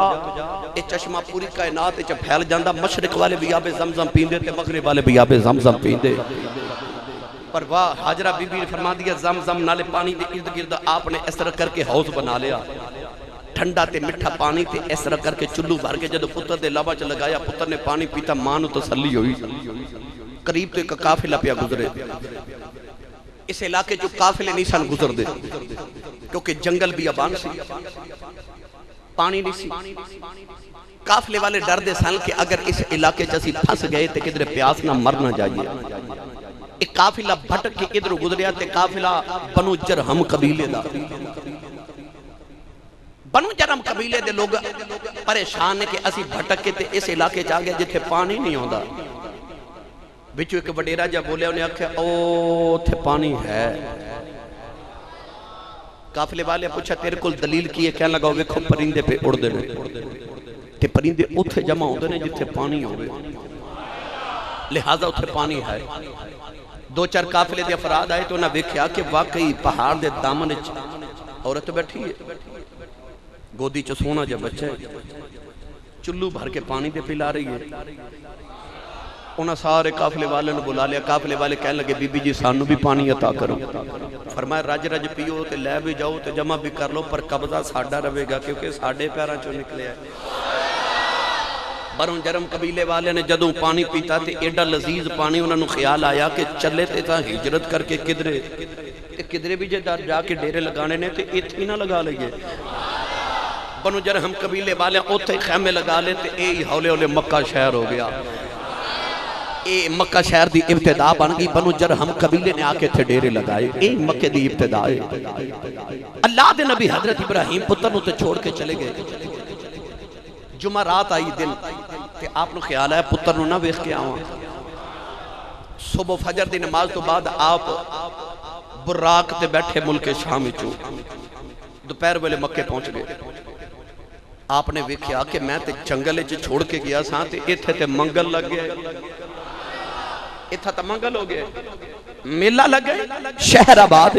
اے چشمہ پوری کائنات وچ پھیل جاندا مشرق والے بھی آب زمزم پیندے تے مغرب والے بھی آب زمزم پیندے پر واہ حاجرہ بی بی نے فرما دیا زم زم نالے پانی دے ارد گرد آپ نے اس طرح کر کے حوض بنا لیا ٹھنڈا تے مٹھا پانی تے اس طرح کر کے چلو بھر کے جدو پتر دے لبا چ لگایا پتر نے پانی پیتا ماں نو تسلی ہوئی قریب تو ایک قافلہ پیا گزرے اس علاقے جو قافلے نہیں سن گزر دے کیونکہ جنگل بھی ابان سی پانی نہیں سی قافلے والے ڈر دے سن کہ اگر اس علاقے چاسی پھنس گئے تے کدھر پیاس نہ مرنا جائیے ایک قافلہ بھٹک کے ادھر گزریا تے قافلہ بنو جرہم قبیلے دا بنو جرہم قبیلے دے لوگ پریشان ہے کہ اسی بھٹک کے تے اس علاقے چاہ گئے جتھے پانی نہیں ہوندا بچو ایک وڈیرا جا بولے انہیں آکھیا او تھے پانی ہے قافلے والے پوچھا تیرے کل دلیل کی ہے کہنے لگا ویکھو پرندے پہ اڑ دے تے پرندے اتھے جمع ہوندے نے جتھے پانی ہوئے لہذا اتھے پانی ہے دو چار قافلے دے افراد آئے تو انہیں ویکھیا کہ واقعی پہاڑ دے دامن عورت بیٹھی ہے گودی چ سونا جب بچہ ہے چلو بھر کے پانی دے پلا رہی ہے انہاں سارے قافلے والے نے بلا لیا قافلے والے کہنے لگے بی بی جی سانو بھی پانی عطا کرو فرمایا رج رج پیو تے لے بھی جاؤ تے جمع بھی کر لو پر قبضہ ساڈا رہے گا کیونکہ ساڈے پیراں چوں نکلے ہے بنو جرہم قبیلے والے نے جدوں پانی پیتا تے ایڈا لذیذ پانی انہاں نو خیال آیا کہ چلے تے تا ہجرت کر کے کدرے بھی جا کے ڈیرے لگانے نے تے اتھی نہ لگا لئیے بنو جرہم قبیلے والے اوتھے خیمے لگا لے تے اے ہولے ہولے مکہ شہر ہو گیا اے مکہ شہر دی ابتدا بن گئی بنو جرہم قبیلے نے آکے تھے ڈیرے لگائے اے مکہ دی ابتدا ہے اللہ دے نبی حضرت ابراہیم پتر نو تے چھوڑ کے چلے گئے جمعہ رات آئی دن تے آپ نو خیال آیا پتر نو نہ ویکھ کے آواں صبح فجر دی نماز تو بعد آپ براق تے بیٹھے ملک شام وچوں دوپہر ویلے مکے پہنچ گئے آپ نے ویکھیا کہ میں تے جنگل وچ چھوڑ کے گیا ساں تے ایتھے تے منگل لگ گئے ایتھا تے منگل ہو گئے میلہ لگ گئے شہر آباد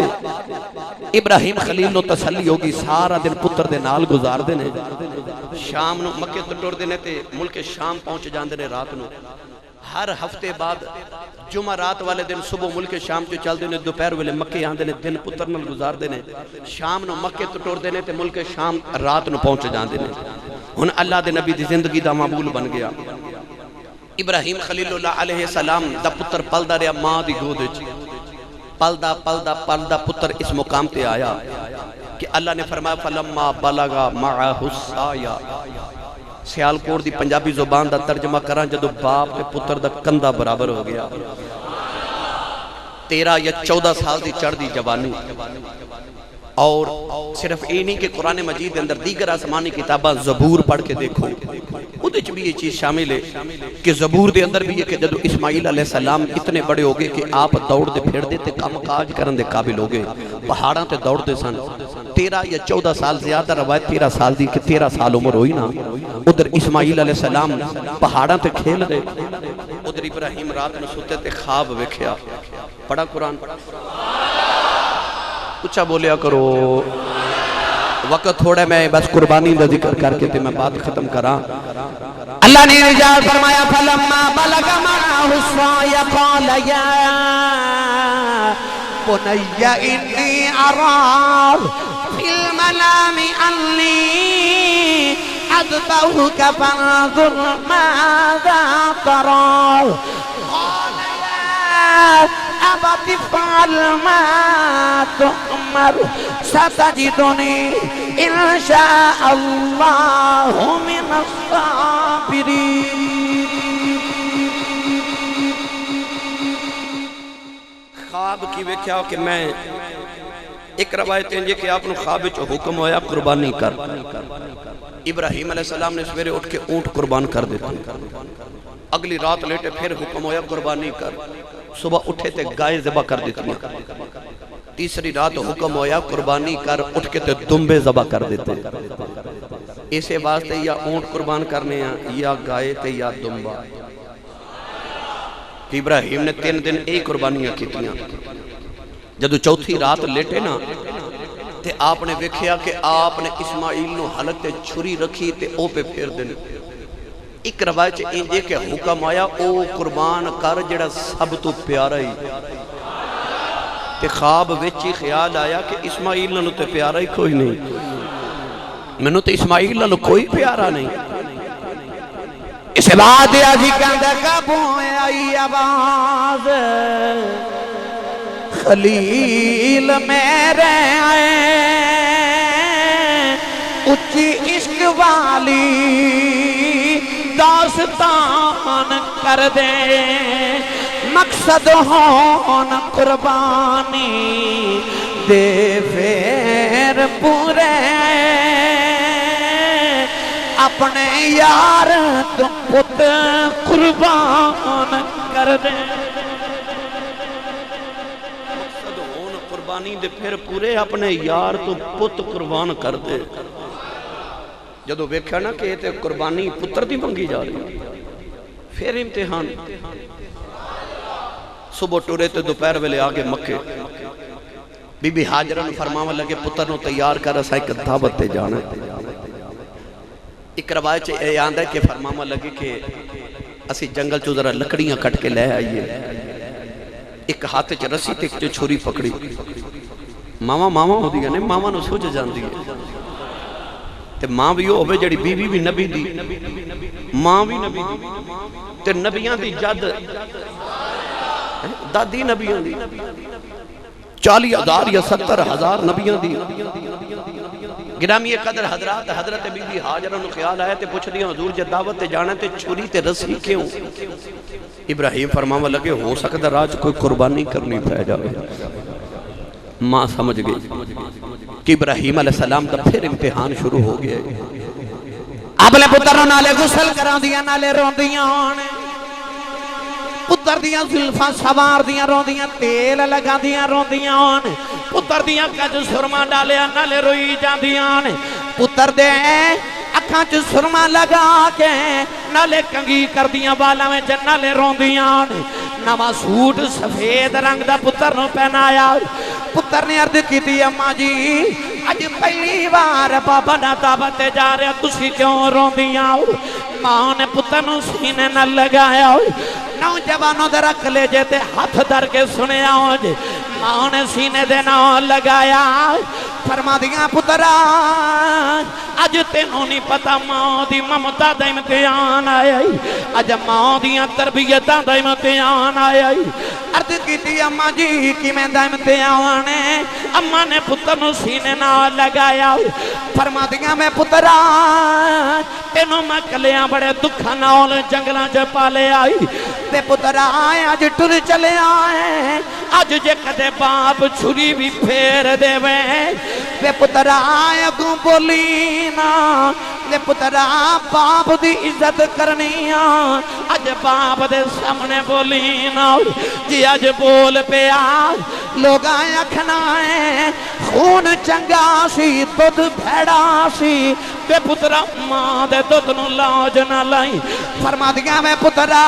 ابراہیم خلیل نو تسلی ہوگی سارا دن پتر دے نال گزار دینے شام نو مکے تو ٹور دینے تے ملک شام پہنچ جان دینے رات نو ہر ہفتے بعد جمعہ رات والے دن صبح ملک شام جو چل دینے دوپہر والے مکے آن دینے دن پتر نل گزار دینے شام نو مکے تو ٹور دینے تے ملک شام رات نو پہنچ جان دینے ہن اللہ دے نبی دی زندگی دا معمول بن گیا ابراہیم خلیل اللہ علیہ السلام دا پتر پلدا رہا ماں دی گود وچ پلدا پتر اس مقام تے آیا کہ اللہ نے فرمایا فلما بلغا معہ السعی سیالکوٹ دی پنجابی زبان دا ترجمہ کران جدو باپ تے پتر دا کندہ برابر ہو گیا 13 یا 14 سال دی چڑھ دی جوانی اور صرف یہ نہیں کہ قرآن مجید کے اندر دیگر آسمانی کتابہ زبور پڑھ کے دیکھو اُدھے بھی یہ چیز شامل ہے کہ زبور دے اندر بھی ہے کہ جدو اسماعیل علیہ السلام اتنے بڑے ہو گئے کہ آپ دوڑ دے پھر دیتے کام کاج کرن دے قابل ہو گئے پہاڑاں تے دوڑ دے سن 13 یا 14 سال زیادہ روایت 13 سال دی کہ 13 سال عمر ہوئی نا ادھر اسماعیل علیہ السلام پہاڑاں تے کھیل دے ادھر ابراہیم رات میں سوتے تے خواب وکھیا پڑھا قرآن اچھا بولیا کرو وقت تھوڑا میں بس قربانی دا ذکر کر کے تے میں بات ختم کرا اللہ نے رجال فرمایا فلما بلغ معه السعي قال يا بني إني أرى في المنام أني أذبحك فانظر ماذا ترى قال يا أبت افعل ما تؤمر ستجدنی انشاء اللہ من الصابرین۔ خواب کی ویکھیا کہ میں ایک روایت ہے کہ آپ نے خواب وچ حکم ہویا قربانی کر۔ ابراہیم علیہ السلام نے سویرے اٹھ کے اونٹ قربان کر دیتے، اگلی رات لیٹے پھر حکم ہویا قربانی کر، صبح اٹھے تے گائے ذبح کر دیتی، تیسری رات حکم ہویا قربانی کر، اٹھ کے تے دمبے ذبح کر دیتے۔ اسے واسطے یا اونٹ قربان کرنے ہیں یا گائے تے یا دمبا۔ ابراہیم نے 3 دن ایک قربانیاں کیتیاں، جدو چوتھی رات لیٹے نا تے آپ نے ویکھیا کہ آپ نے اسماعیل نو حلق تے چھری رکھی تے او پہ پھیر دن۔ ایک روایت انجے کہ حکم آیا او قربان کر جڑا سب تو پیارا ہی، تے خواب وچی خیال آیا کہ اسماعیل نو تے پیارا ہی کوئی نہیں، میں نو تے اسماعیل نو کوئی پیارا نہیں۔ اس بات آجی کہندہ کبوں آئی آواز خلیل میرے آئے اچھی عشق والی داستان کر دے، مقصد ہون قربانی دے پھر پورے اپنے یار تو پت قربان کر دے۔ مقصد ہون قربانی دے پھر پورے اپنے یار تو پت قربان کر دے۔ جدو ویکھیا نا کہ یہ تے قربانی پتر دی منگی جا رہی، پھر امتحان۔ صبح ٹورے تے دوپہر ویلے آگے مکے، بی بی حاجرہ نے فرماوا لگے پتر نو تیار کر اسا ایک دعوت تے جانا ہے۔ ایک روایت یہ آندہ ہے کہ فرماوا لگے کہ اسی جنگل چو ذرا لکڑیاں کٹ کے لے آئیے، ایک ہاتھ چ رسی تے ایک چھری پکڑی، ماما ہو دی گا ماما نو سوچ جان دی تے ماں بھی ہوئے جڑی بیوی بھی نبی دی، ماں بھی نبی دی تے نبیاں دی جد دادی نبیاں دی، 40,000 یا 70,000 نبیاں دی۔ گرامی قدر حضرات، حضرت بی بی حاجرہ نو خیال آیا تے پوچھ دیا حضور جے دعوت تے جانا تے چھری تے رسی کیوں؟ ابراہیم فرماوا لگے ہو سکتا راج کوئی قربانی کرنی پہ جاوے۔ ماں سمجھ گئی کہ ابراہیم علیہ السلام دا پھر امتحان شروع ہو گیا۔ اپنے پتر نالے غسل کران دیا نالے رون دیا آنے، پتر دیا زلفہ سوار دیا رون دیا، تیل لگا دیا رون دیا آنے، پتر دیا کج سرما ڈالیا نالے روئی جان دیا آنے، پتر دے اکھاں چ سرما لگا کے نالے کنگی کر دیا بالا میں چ نالے رون دیا آنے، نوا سوٹ سفید رنگ دا پتر نو پہنایا۔ پتر نے عرض کی تھی اماں جی اج پہلی بار بابا نہ دعوت جا رہا تسی کیوں رون دیا؟ ماں نے پتر نو سینے نہ لگایا، نوجوانوں دے رکھ لے جے تے ہاتھ در کے سنے آؤ جے، ماں نے سینے دے نہ لگایا، فرما دیا پترا اج تینوں نہیں پتا ماں دی ممتا دا امتحان آیا، اج ماں دیا تربیتاں دا امتحان آیا۔ عرض کی تھی اماں جی کی میں دا امتحان ہے؟ اماں نے پتر نو سینے نہ لگایا، فرما دیا میں پترا تینوں میں کلیاں بڑے دکھا نال جنگلاں چ پالے آئی، تے پترا آج ٹر چلے آئے، آج جے کدے باپ چھری بھی پھیر دے وے، تے پترا اگوں بولی نا، تے پترا باپ دی عزت کرنی آج باپ دے سامنے بولی نا، جی آج بول پہ لوگ آکھنا ہے خون چنگا سی دودھ بھیڑا سی، تے پترا ماں دے دودھ نو لاج نہ لائی، فرما دیا میں پترا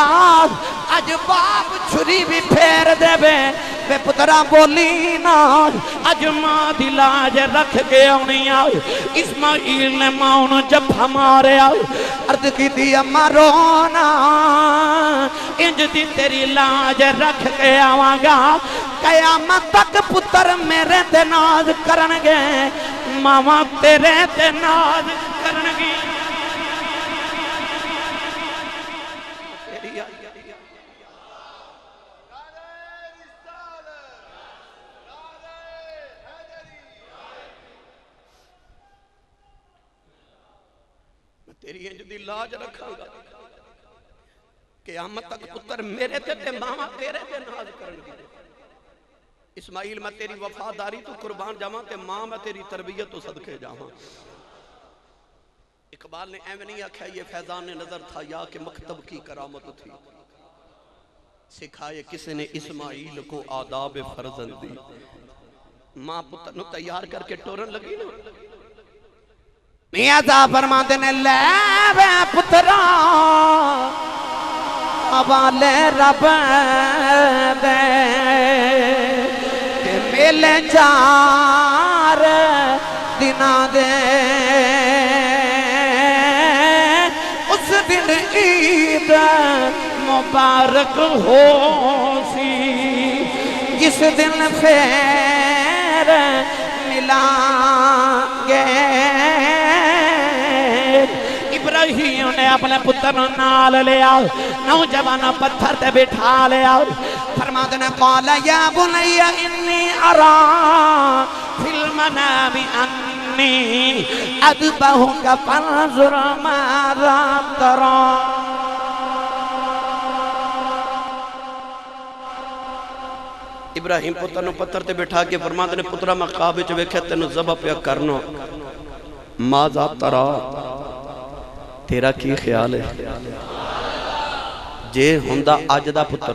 اج باپ چھری بھی پھیر دے بے، تے پترا بولی نا اج ماں دی لاج رکھ کے آنی آئی۔ اسماعیل نے ماں انہوں جبھا مارے آئی، عرض کی دی اماں رونا انج دی تیری لاج رکھ کے آواں گا، قیامت تک پتر میرے تے ناز کرنگے، ماما تیرے تے ناز کرنگی۔ تیری انج دی لاج رکھاں گا قیامت تک پتر میرے تے ماما تیرے تے ناز کرن گے اسماعیل میں تیری وفاداری تو قربان جاواں تے ماں میں تیری تربیت تو صدقے جاواں اقبال نے ایویں نہیں آکھا یہ فیضان نظر تھا یا کہ مکتب کی کرامت تھی سکھائے کس نے اسماعیل کو آداب فرزندی ماں پتر نو تیار کر کے ٹورن لگی نا میاں صاحب فرماتے نے لے وے پترا والے رب دے کہ میلے 4 دناں دے اس دن عید مبارک ہو سی جس دن پھر ملائیں گے ابراہیم نے اپنے پتر نال لیا نوجوان پتھر تے بٹھا لیا فرماتے نے قال یا بنی انی ارا فی المنام انی اذبحک فانظر ماذا تری ابراہیم پتر نو پتھر تے بٹھا کے فرماتے نے پترا میں خواب وچ ویکھیا تینوں ذبح پیا کرنا ماذا ترا تیرا کی خیال ہے جے ہوندا اج دا پتر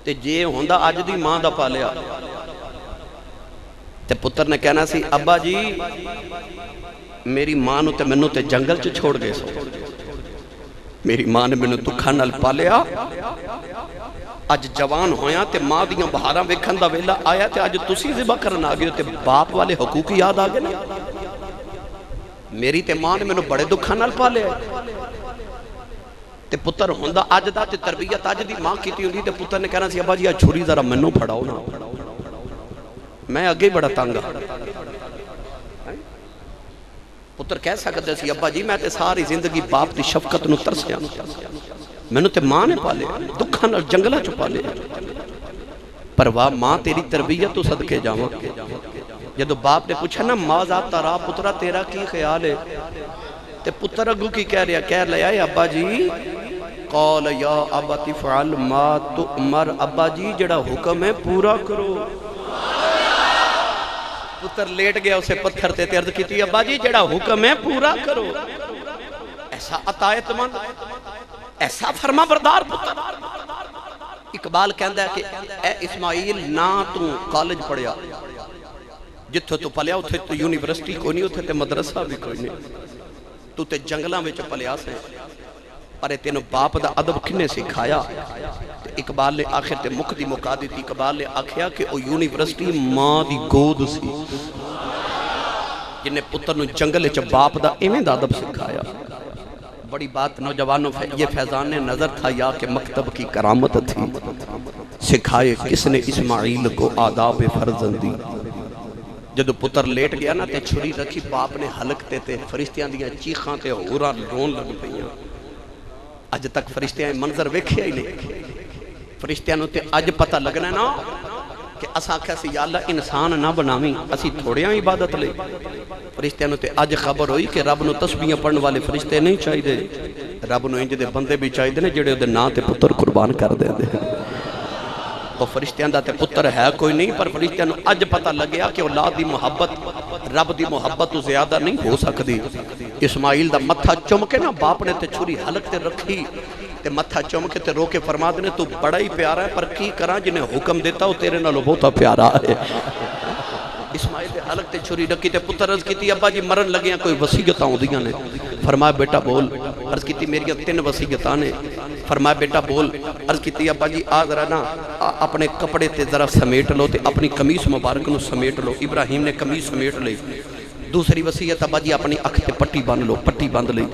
تے جے ہوندا اج دی ماں دا پالیا تے پتر نے کہنا سی ابا جی میری ماں نو تے مینوں تے جنگل چ چھوڑ گئے سو میری ماں نے مینوں دکھاں نال پالیا اج جوان ہویا تے ماں دیاں بہاراں ویکھن دا ویلا آیا تے اج تسی ذبح کرن آ گئے تے باپ والے حقوق یاد آ گئے نا میری تے ماں نے مینوں بڑے دکھاں نال پالیا تے پتر ہوندا اج دا تے تربیت اج دی ماں کیتی ہوندی تے پتر نے کہنا سی ابا جی چھری ذرا مینوں پھڑاؤ نا میں اگے بڑا تنگ پتر کہہ سکدا سی ابا جی میں تے ساری زندگی باپ دی شفقت نو ترسیا مینوں تے ماں نے پالے دکھاں نال جنگلاں چ پالے پر واہ ماں تیری تربیت تو صدقے جاواں جدو باپ نے پوچھا نا ماذا ترا پترا تیرا کی خیال ہے تے پتر اگو کی کہہ رہا کہہ لیا ہے ابا جی قال یا ابت فعل ما تؤمر ابا جی جڑا حکم ہے پورا کرو پتر لیٹ گیا اسے پتھر تے عرض کیتی ابا جی جڑا حکم ہے پورا کرو ایسا عطایت مند ایسا فرما بردار پتر اقبال کہندا ہے کہ اے اسماعیل نہ تو کالج پڑھیا جتھے تو پلیا اتھے تو یونیورسٹی کوئی نہیں اتھے تے مدرسہ بھی کوئی نہیں تو تے جنگلاں وچ پلیا سے پر تینوں باپ دا ادب کنے سکھایا اقبال نے آخر تے مقدی مقادی تھی اقبال نے آکھیا کہ او یونیورسٹی ماں دی گود سی جنہیں پتر نو جنگل چ باپ دا ایویں دا ادب سکھایا بڑی بات نوجوانوں یہ فیضان نظر تھا یا کہ مکتب کی کرامت تھی سکھائے کس نے اسماعیل کو آداب فرزندی جدو پتر لیٹ گیا نا تے چھری رکھی باپ نے حلقتے تے فرشتیاں دیاں چیخاں تے ہورا رون لگ پئیاں اج تک فرشتیاں منظر ویکھیا ہی نہیں فرشتیاں نو تے اج پتہ لگنا نا کہ اساں آکھیا سی یا اللہ انسان نہ بناویں اسی تھوڑیاں عبادت لے فرشتیاں نو تے اج خبر ہوئی کہ رب نو تسبیحاں پڑھن والے فرشتے نہیں چاہیے رب نو انج دے بندے بھی چاہیے نے جڑے اودے نام تے پتر قربان کر دے تو فرشتیاں دا تے پتر ہے کوئی نہیں پر فرشتیاں نو اج پتہ لگیا کہ اولاد دی محبت رب دی محبت تو زیادہ نہیں ہو سکتی اسماعیل دا متھا چم کے نا باپ نے تے چھری حلق تے رکھی تے متھا چم کے تے رو کے فرما دے تو بڑا ہی پیارا ہے پر کی کراں جنہیں حکم دیتا وہ تیرے نالوں بہت پیارا ہے اسماعیل دے حلق تے چھری رکھی تے پتر عرض کیتی ابا جی مرن لگیاں کوئی وصیتاں ہوندیاں نے فرمایا بیٹا بول عرض کیتی میریاں 3 وصیتاں نے فرمایا بیٹا بول عرض کیتی ابا جی آ ذرا نا اپنے کپڑے تے ذرا سمیٹ لو تے اپنی قمیص مبارک نو سمیٹ لو ابراہیم نے قمیص سمیٹ لی دوسری وصیت ابا جی اپنی اکھ تے پٹی بند لو پٹی بند لی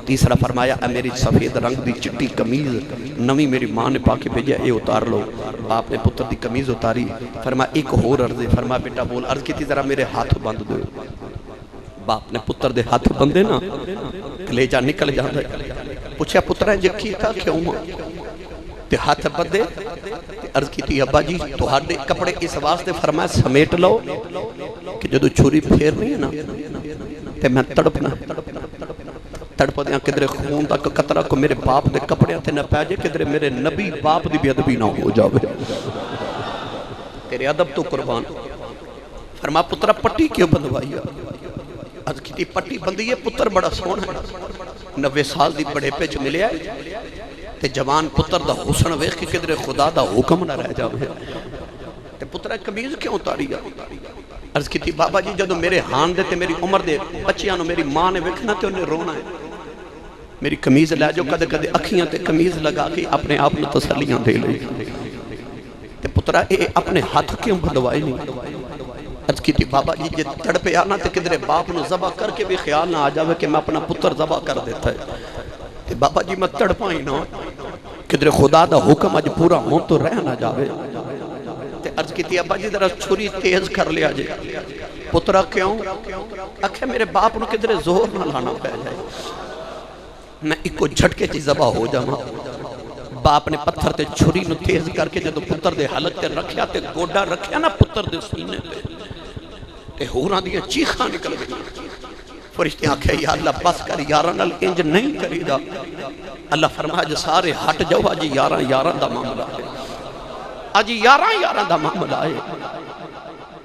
تیسرا فرمایا اے میری سفید رنگ دی چٹی قمیض نویں میری ماں نے پا کے بھیجا اے اتار لو باپ نے پتر دی قمیض اتاری فرمایا ایک اور عرض فرمایا بیٹا بول عرض کیتی ذرا میرے ہاتھ بند دو باپ نے پتر دے ہاتھ بندے نا کلیجہ نکل جاندا پوچھا پترا جے کیتا کیوں تے ہاتھ بندے عرض کیتی ابا جی تہاڈے کپڑے اس واسطے فرمایا سمیٹ لو کہ جدو چھری پھیر نہیں ہے نا تے میں تڑپنا تڑپ دیاں کدھر خون دا قطرہ کو میرے باپ دے کپڑیاں تے نہ پہ جائے کدھر میرے نبی باپ دی بے ادبی نہ ہو جاوے تیرے ادب تو قربان فرما پترہ پٹی کیوں بندوائی ہے عرض کی پٹی بندی ہے پتر بڑا سونا ہے 90 سال دی بڑے پیچ ملے آئے تے جوان پتر دا حسن ویخ کے کدھر خدا دا حکم نہ رہ جاوے تے پترہ کمیز کیوں اتاری ہے عرض کی بابا جی جدو میرے ہان دے تے میری عمر دے بچیاں نو میری ماں نے ویکھنا تے انہیں رونا ہے میری کمیز لے جو کدے کدے اکھیاں تے کمیز لگا کے اپنے آپ نے تسلیاں دے لئی تے پترہ اے اپنے ہاتھ کیوں بندوائی نہیں عرض کی بابا جی جے تڑ پہ آنا تے کدھر باپ نو ذبح کر کے بھی خیال نہ آ جاوے کہ میں اپنا پتر ذبح کر دیتا ہے تے بابا جی میں تڑ پائی نا کدھر خدا دا حکم اج پورا ہوں تو رہ نہ جاوے تے عرض کی ابا جی ذرا چھری تیز کر لیا جے پترہ کیوں اکھے میرے باپ نو کدھر زور نہ لانا پہ جائے میں ایک کو جھٹکے چی ذبح ہو جاما باپ نے پتھر تے چھری نو تیز کر کے جدو پتر دے حلق تے رکھیا تے گوڑا رکھیا نا پتر دے سینے پہ تے ہوراں دیا چیخاں نکل گئی فرشتے آنکھے یا اللہ بس کر یاران انج نہیں کری دا اللہ فرمایا جو سارے ہٹ جاؤ آجی یاران دا معاملہ ہے آجی یاران دا معاملہ ہے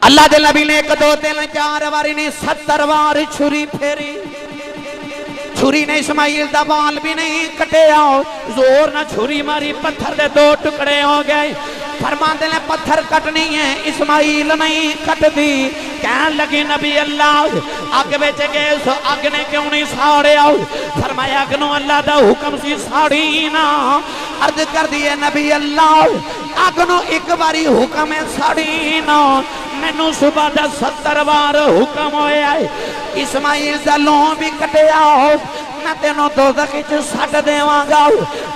اللہ دے نبی نے 1 2 3 4 واری نے 70 وار چھری پھیری چھری نے اسماعیل دا بال بھی نہیں کٹے آؤ زور نہ چھری ماری پتھر دے 2 ٹکڑے ہو گئے فرمان دے لیں پتھر کٹنی ہے اسماعیل نہیں کٹ دی کہن لگی نبی اللہ آگ بیچے گئے سو آگ نے کیوں نہیں ساڑے آؤ فرمایا اگنو اللہ دا حکم سی ساڑی نا عرض کر دیئے نبی اللہ اگنو ایک باری حکم ساڑی نا مینو صبح دا 70 وار حکم ہوئے آئے اسماعیل دا لون بھی کٹے آؤ میں تینوں دوزخ وچ سٹ دیواں گا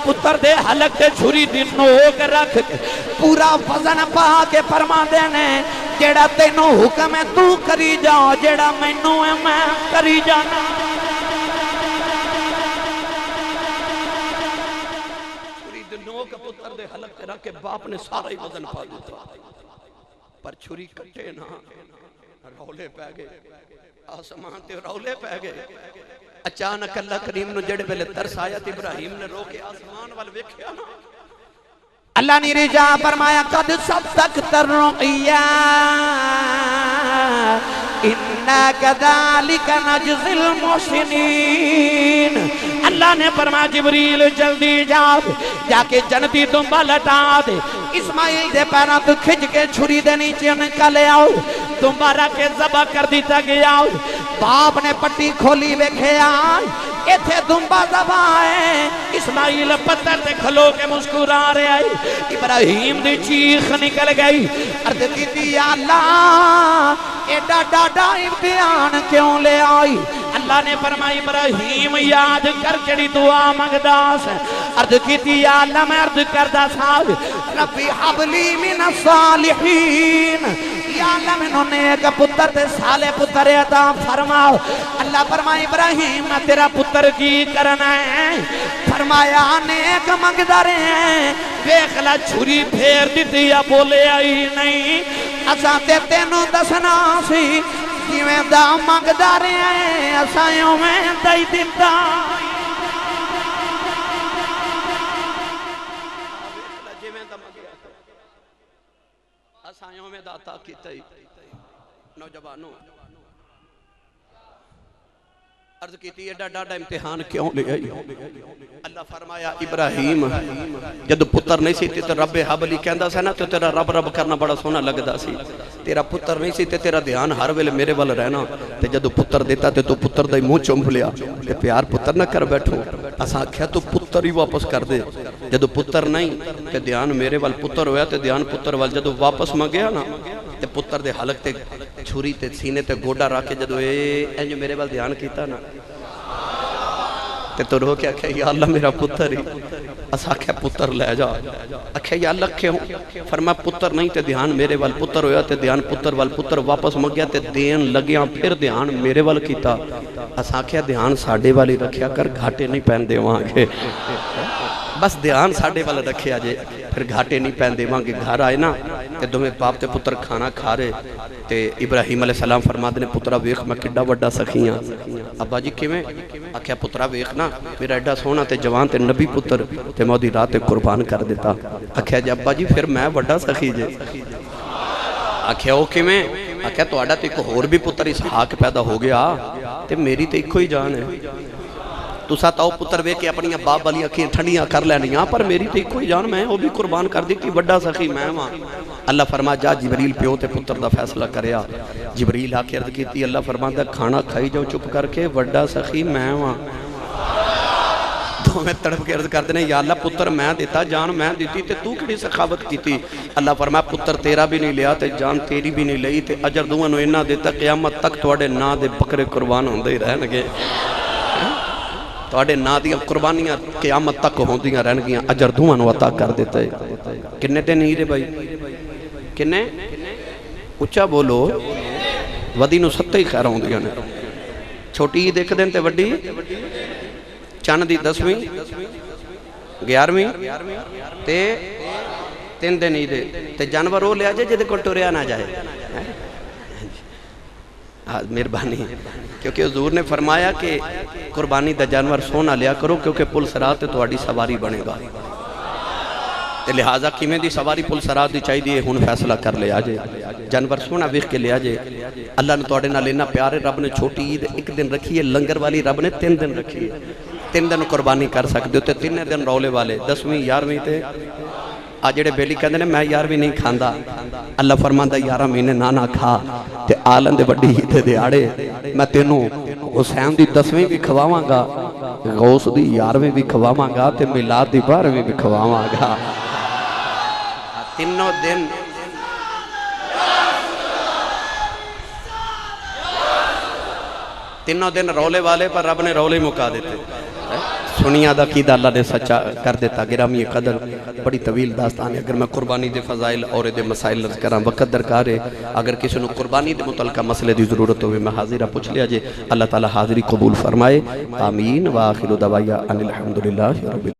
پتر دے حلق تے چھری دی نوک رکھ کے پورا وزن پا کے فرما دینے جیڑا تینوں حکم ہے تو کری جا جیڑا مینوں ہے میں کری جانا چھری دی نوک پتر دے حلق تے رکھ کے باپ نے سارا ہی وزن پا دیتا پر چھری کٹے نا رولے پہ گئے آسمان تے رولے پہ گئے اچانک اللہ کریم نو جڑے بلے ترس آیا تے ابراہیم نے رو کے آسمان وال ویکھیا نا اللہ نے رجا فرمایا قد صدقت الرؤیا انا کذالک نجزی المحسنین اللہ نے فرمایا جبریل جلدی جا کے جنتی دنبا لٹا دے اسماعیل دے پیروں تو کھچ کے چھری دے نیچے نکل آؤ دنبا رکھ کے ذبح کر دیتا گیا باپ نے پٹی کھولی ویکھے آئے ایتھے دنبا ذبح ہے اسماعیل پتھر تے کھلو کے مسکرا رہے آئی ابراہیم دی چیخ نکل گئی عرض کی یا اللہ ایڈا ڈاڈا امتحان کیوں لے آئی اللہ نے فرمائی ابراہیم یاد کر کیڑی دعا منگدا ہے عرض کی یا اللہ میں عرض کردا صاحب ربی حبلی من الصالحین یا اللہ میں نیک پتر تے سالے پتر عطا فرماؤ اللہ فرمائی ابراہیم میں تیرا پتر کی کرنا ہے فرمایا نیک منگدا رہے ہیں دیکھلا چھری پھیر دیتی یا بولے آئی نہیں اساں تے تینوں دسنا سی کیویں دا منگدا رہے ہیں اساں میں دئی دیتا اسائیوں میں داتا کی تئی نوجوانوں عرض کی تھی ایڈا ڈاڈا امتحان کیوں لے آئی اللہ فرمایا ابراہیم جد پتر نہیں سی تو رب حبلی کہندا سا نا تو تیرا رب رب کرنا بڑا سونا لگدا سی تیرا پتر نہیں سی تے تیرا دھیان ہر ویلے میرے وال رہنا تے جد پتر دیتا تے تو پتر دا منہ چوم لیا تے پیار پتر نہ کر بیٹھو اساں آکھیا تو پتر ہی واپس کر دے جد پتر نہیں تے دھیان میرے وال پتر ہویا تے دھیان پتر وال جد واپس منگیا نا تے پتر دے حلق تے چھری تے سینے تے گوڑا رکھ کے جدو اے جو میرے وال دھیان کیتا نا تے تو رو کے آکھے یا اللہ میرا پتر ہی اسا آکھے پتر لے جا آکھے یا اللہ کیوں فرما پتر نہیں تے دھیان میرے وال پتر ہویا تے دھیان پتر وال پتر واپس منگیا تے دین لگیاں پھر دھیان میرے وال کیتا اسا آکھے دھیان ساڑے والی رکھیا کر گھاٹے نہیں پہن دے وہاں کے بس دھیان ساڑے وال رکھیا جے پھر گھاٹے نہیں پہن دے مانگے گھر آئے نا تے دوویں باپ تے پتر کھانا کھا رہے تے ابراہیم علیہ السلام فرماتے نے پترا ویکھ میں کڈا وڈا سخی ہاں ابا جی کیویں آکھیا پترا ویکھ نا میرا ایڈا سونا تے جوان تے نبی پتر تے میں اودی راہ تے قربان کر دیتا آکھیا جی ابا جی پھر میں وڈا سخی جے آکھیا او کیویں آکھیا تہاڈا تے ایک ہور بھی پتر اسحاق پیدا ہو گیا تے میری تے ایکو ہی جان ہے تسا تاؤ پتر وے کے اپنی باپ والی اکھیں ٹھنڈیاں کر لینیاں پر میری تے کوئی جان میں وہ بھی قربان کر دیتی وڈا سخی میں وہاں اللہ فرما جا جبریل پیو تے پتر دا فیصلہ کریا جبریل آ کے عرض کیتی اللہ فرماتا کھانا کھائی جاؤ چپ کر کے وڈا سخی میں وہاں تو میں تڑپ کے عرض کر دینے یا اللہ پتر میں دیتا جان میں دیتی تے تو کڑی سخاوت کیتی اللہ فرمایا پتر تیرا بھی نہیں لیا تے جان تیری بھی نہیں لئی تے اجر دوہاں نو انہاں دیتا قیامت تک تواڈے نا دے بکرے قربان ہوندے ہی رہنگے تواڈے نا دیاں قربانیاں قیامت تک ہوندیاں رہنگیاں اجر دوہاں نو عطا کر دیتا ہے کنے دن ہی دے بھائی کنے اچھا بولو ودی نو ستے ہی خیر ہوندیاں نے چھوٹی عید ایک دن تے وڈی چند دی 10ویں 11ویں تے 3 دن عید تے جانور وہ لیا جائے جدے کو ٹریا نہ جائے مہربانی کیونکہ حضور نے فرمایا کہ قربانی دا جانور سونا لیا کرو کیونکہ پل سرات تو اڈی سواری بنے گا لہٰذا کیمیں دی سواری پل سرات دی چاہی دیئے ہون فیصلہ کر لے آجے جانور سونا ویخ کے لے آجے اللہ نے تو اڈے نہ لینا پیارے رب نے چھوٹی عید ایک دن رکھی ہے لنگر والی رب نے 3 دن رکھی ہے 3 دن قربانی کر سکتے ہوتے 3 دن رولے والے 10ویں 11ویں تے آج جڑے بیلی کہتے ہیں میں 11ویں نہیں کھاندا اللہ فرماندا 11 مہینے نہ کھا تے آلن دے بڑی عید دے آڑے میں تینوں حسین دی 10ویں بھی کھواواں گا غوث دی 11ویں بھی کھواواں گا تے میلاد دی 12ویں بھی کھواواں گا تینوں دن تینوں دن رولے والے پر رب نے رولے مکا دیتے سنیا دا قیدہ اللہ نے سچا کر دیتا گرامی قدر بڑی طویل داستان ہے اگر میں قربانی دے فضائل اور دے مسائل لرز کراں وقت درکار ہے اگر کسی نے قربانی دے متعلقہ مسئلے دی ضرورت ہوئے میں حاضرہ پوچھ لیا جے اللہ تعالی حاضری قبول فرمائے آمین وآخر دعوایا ان الحمدللہ رب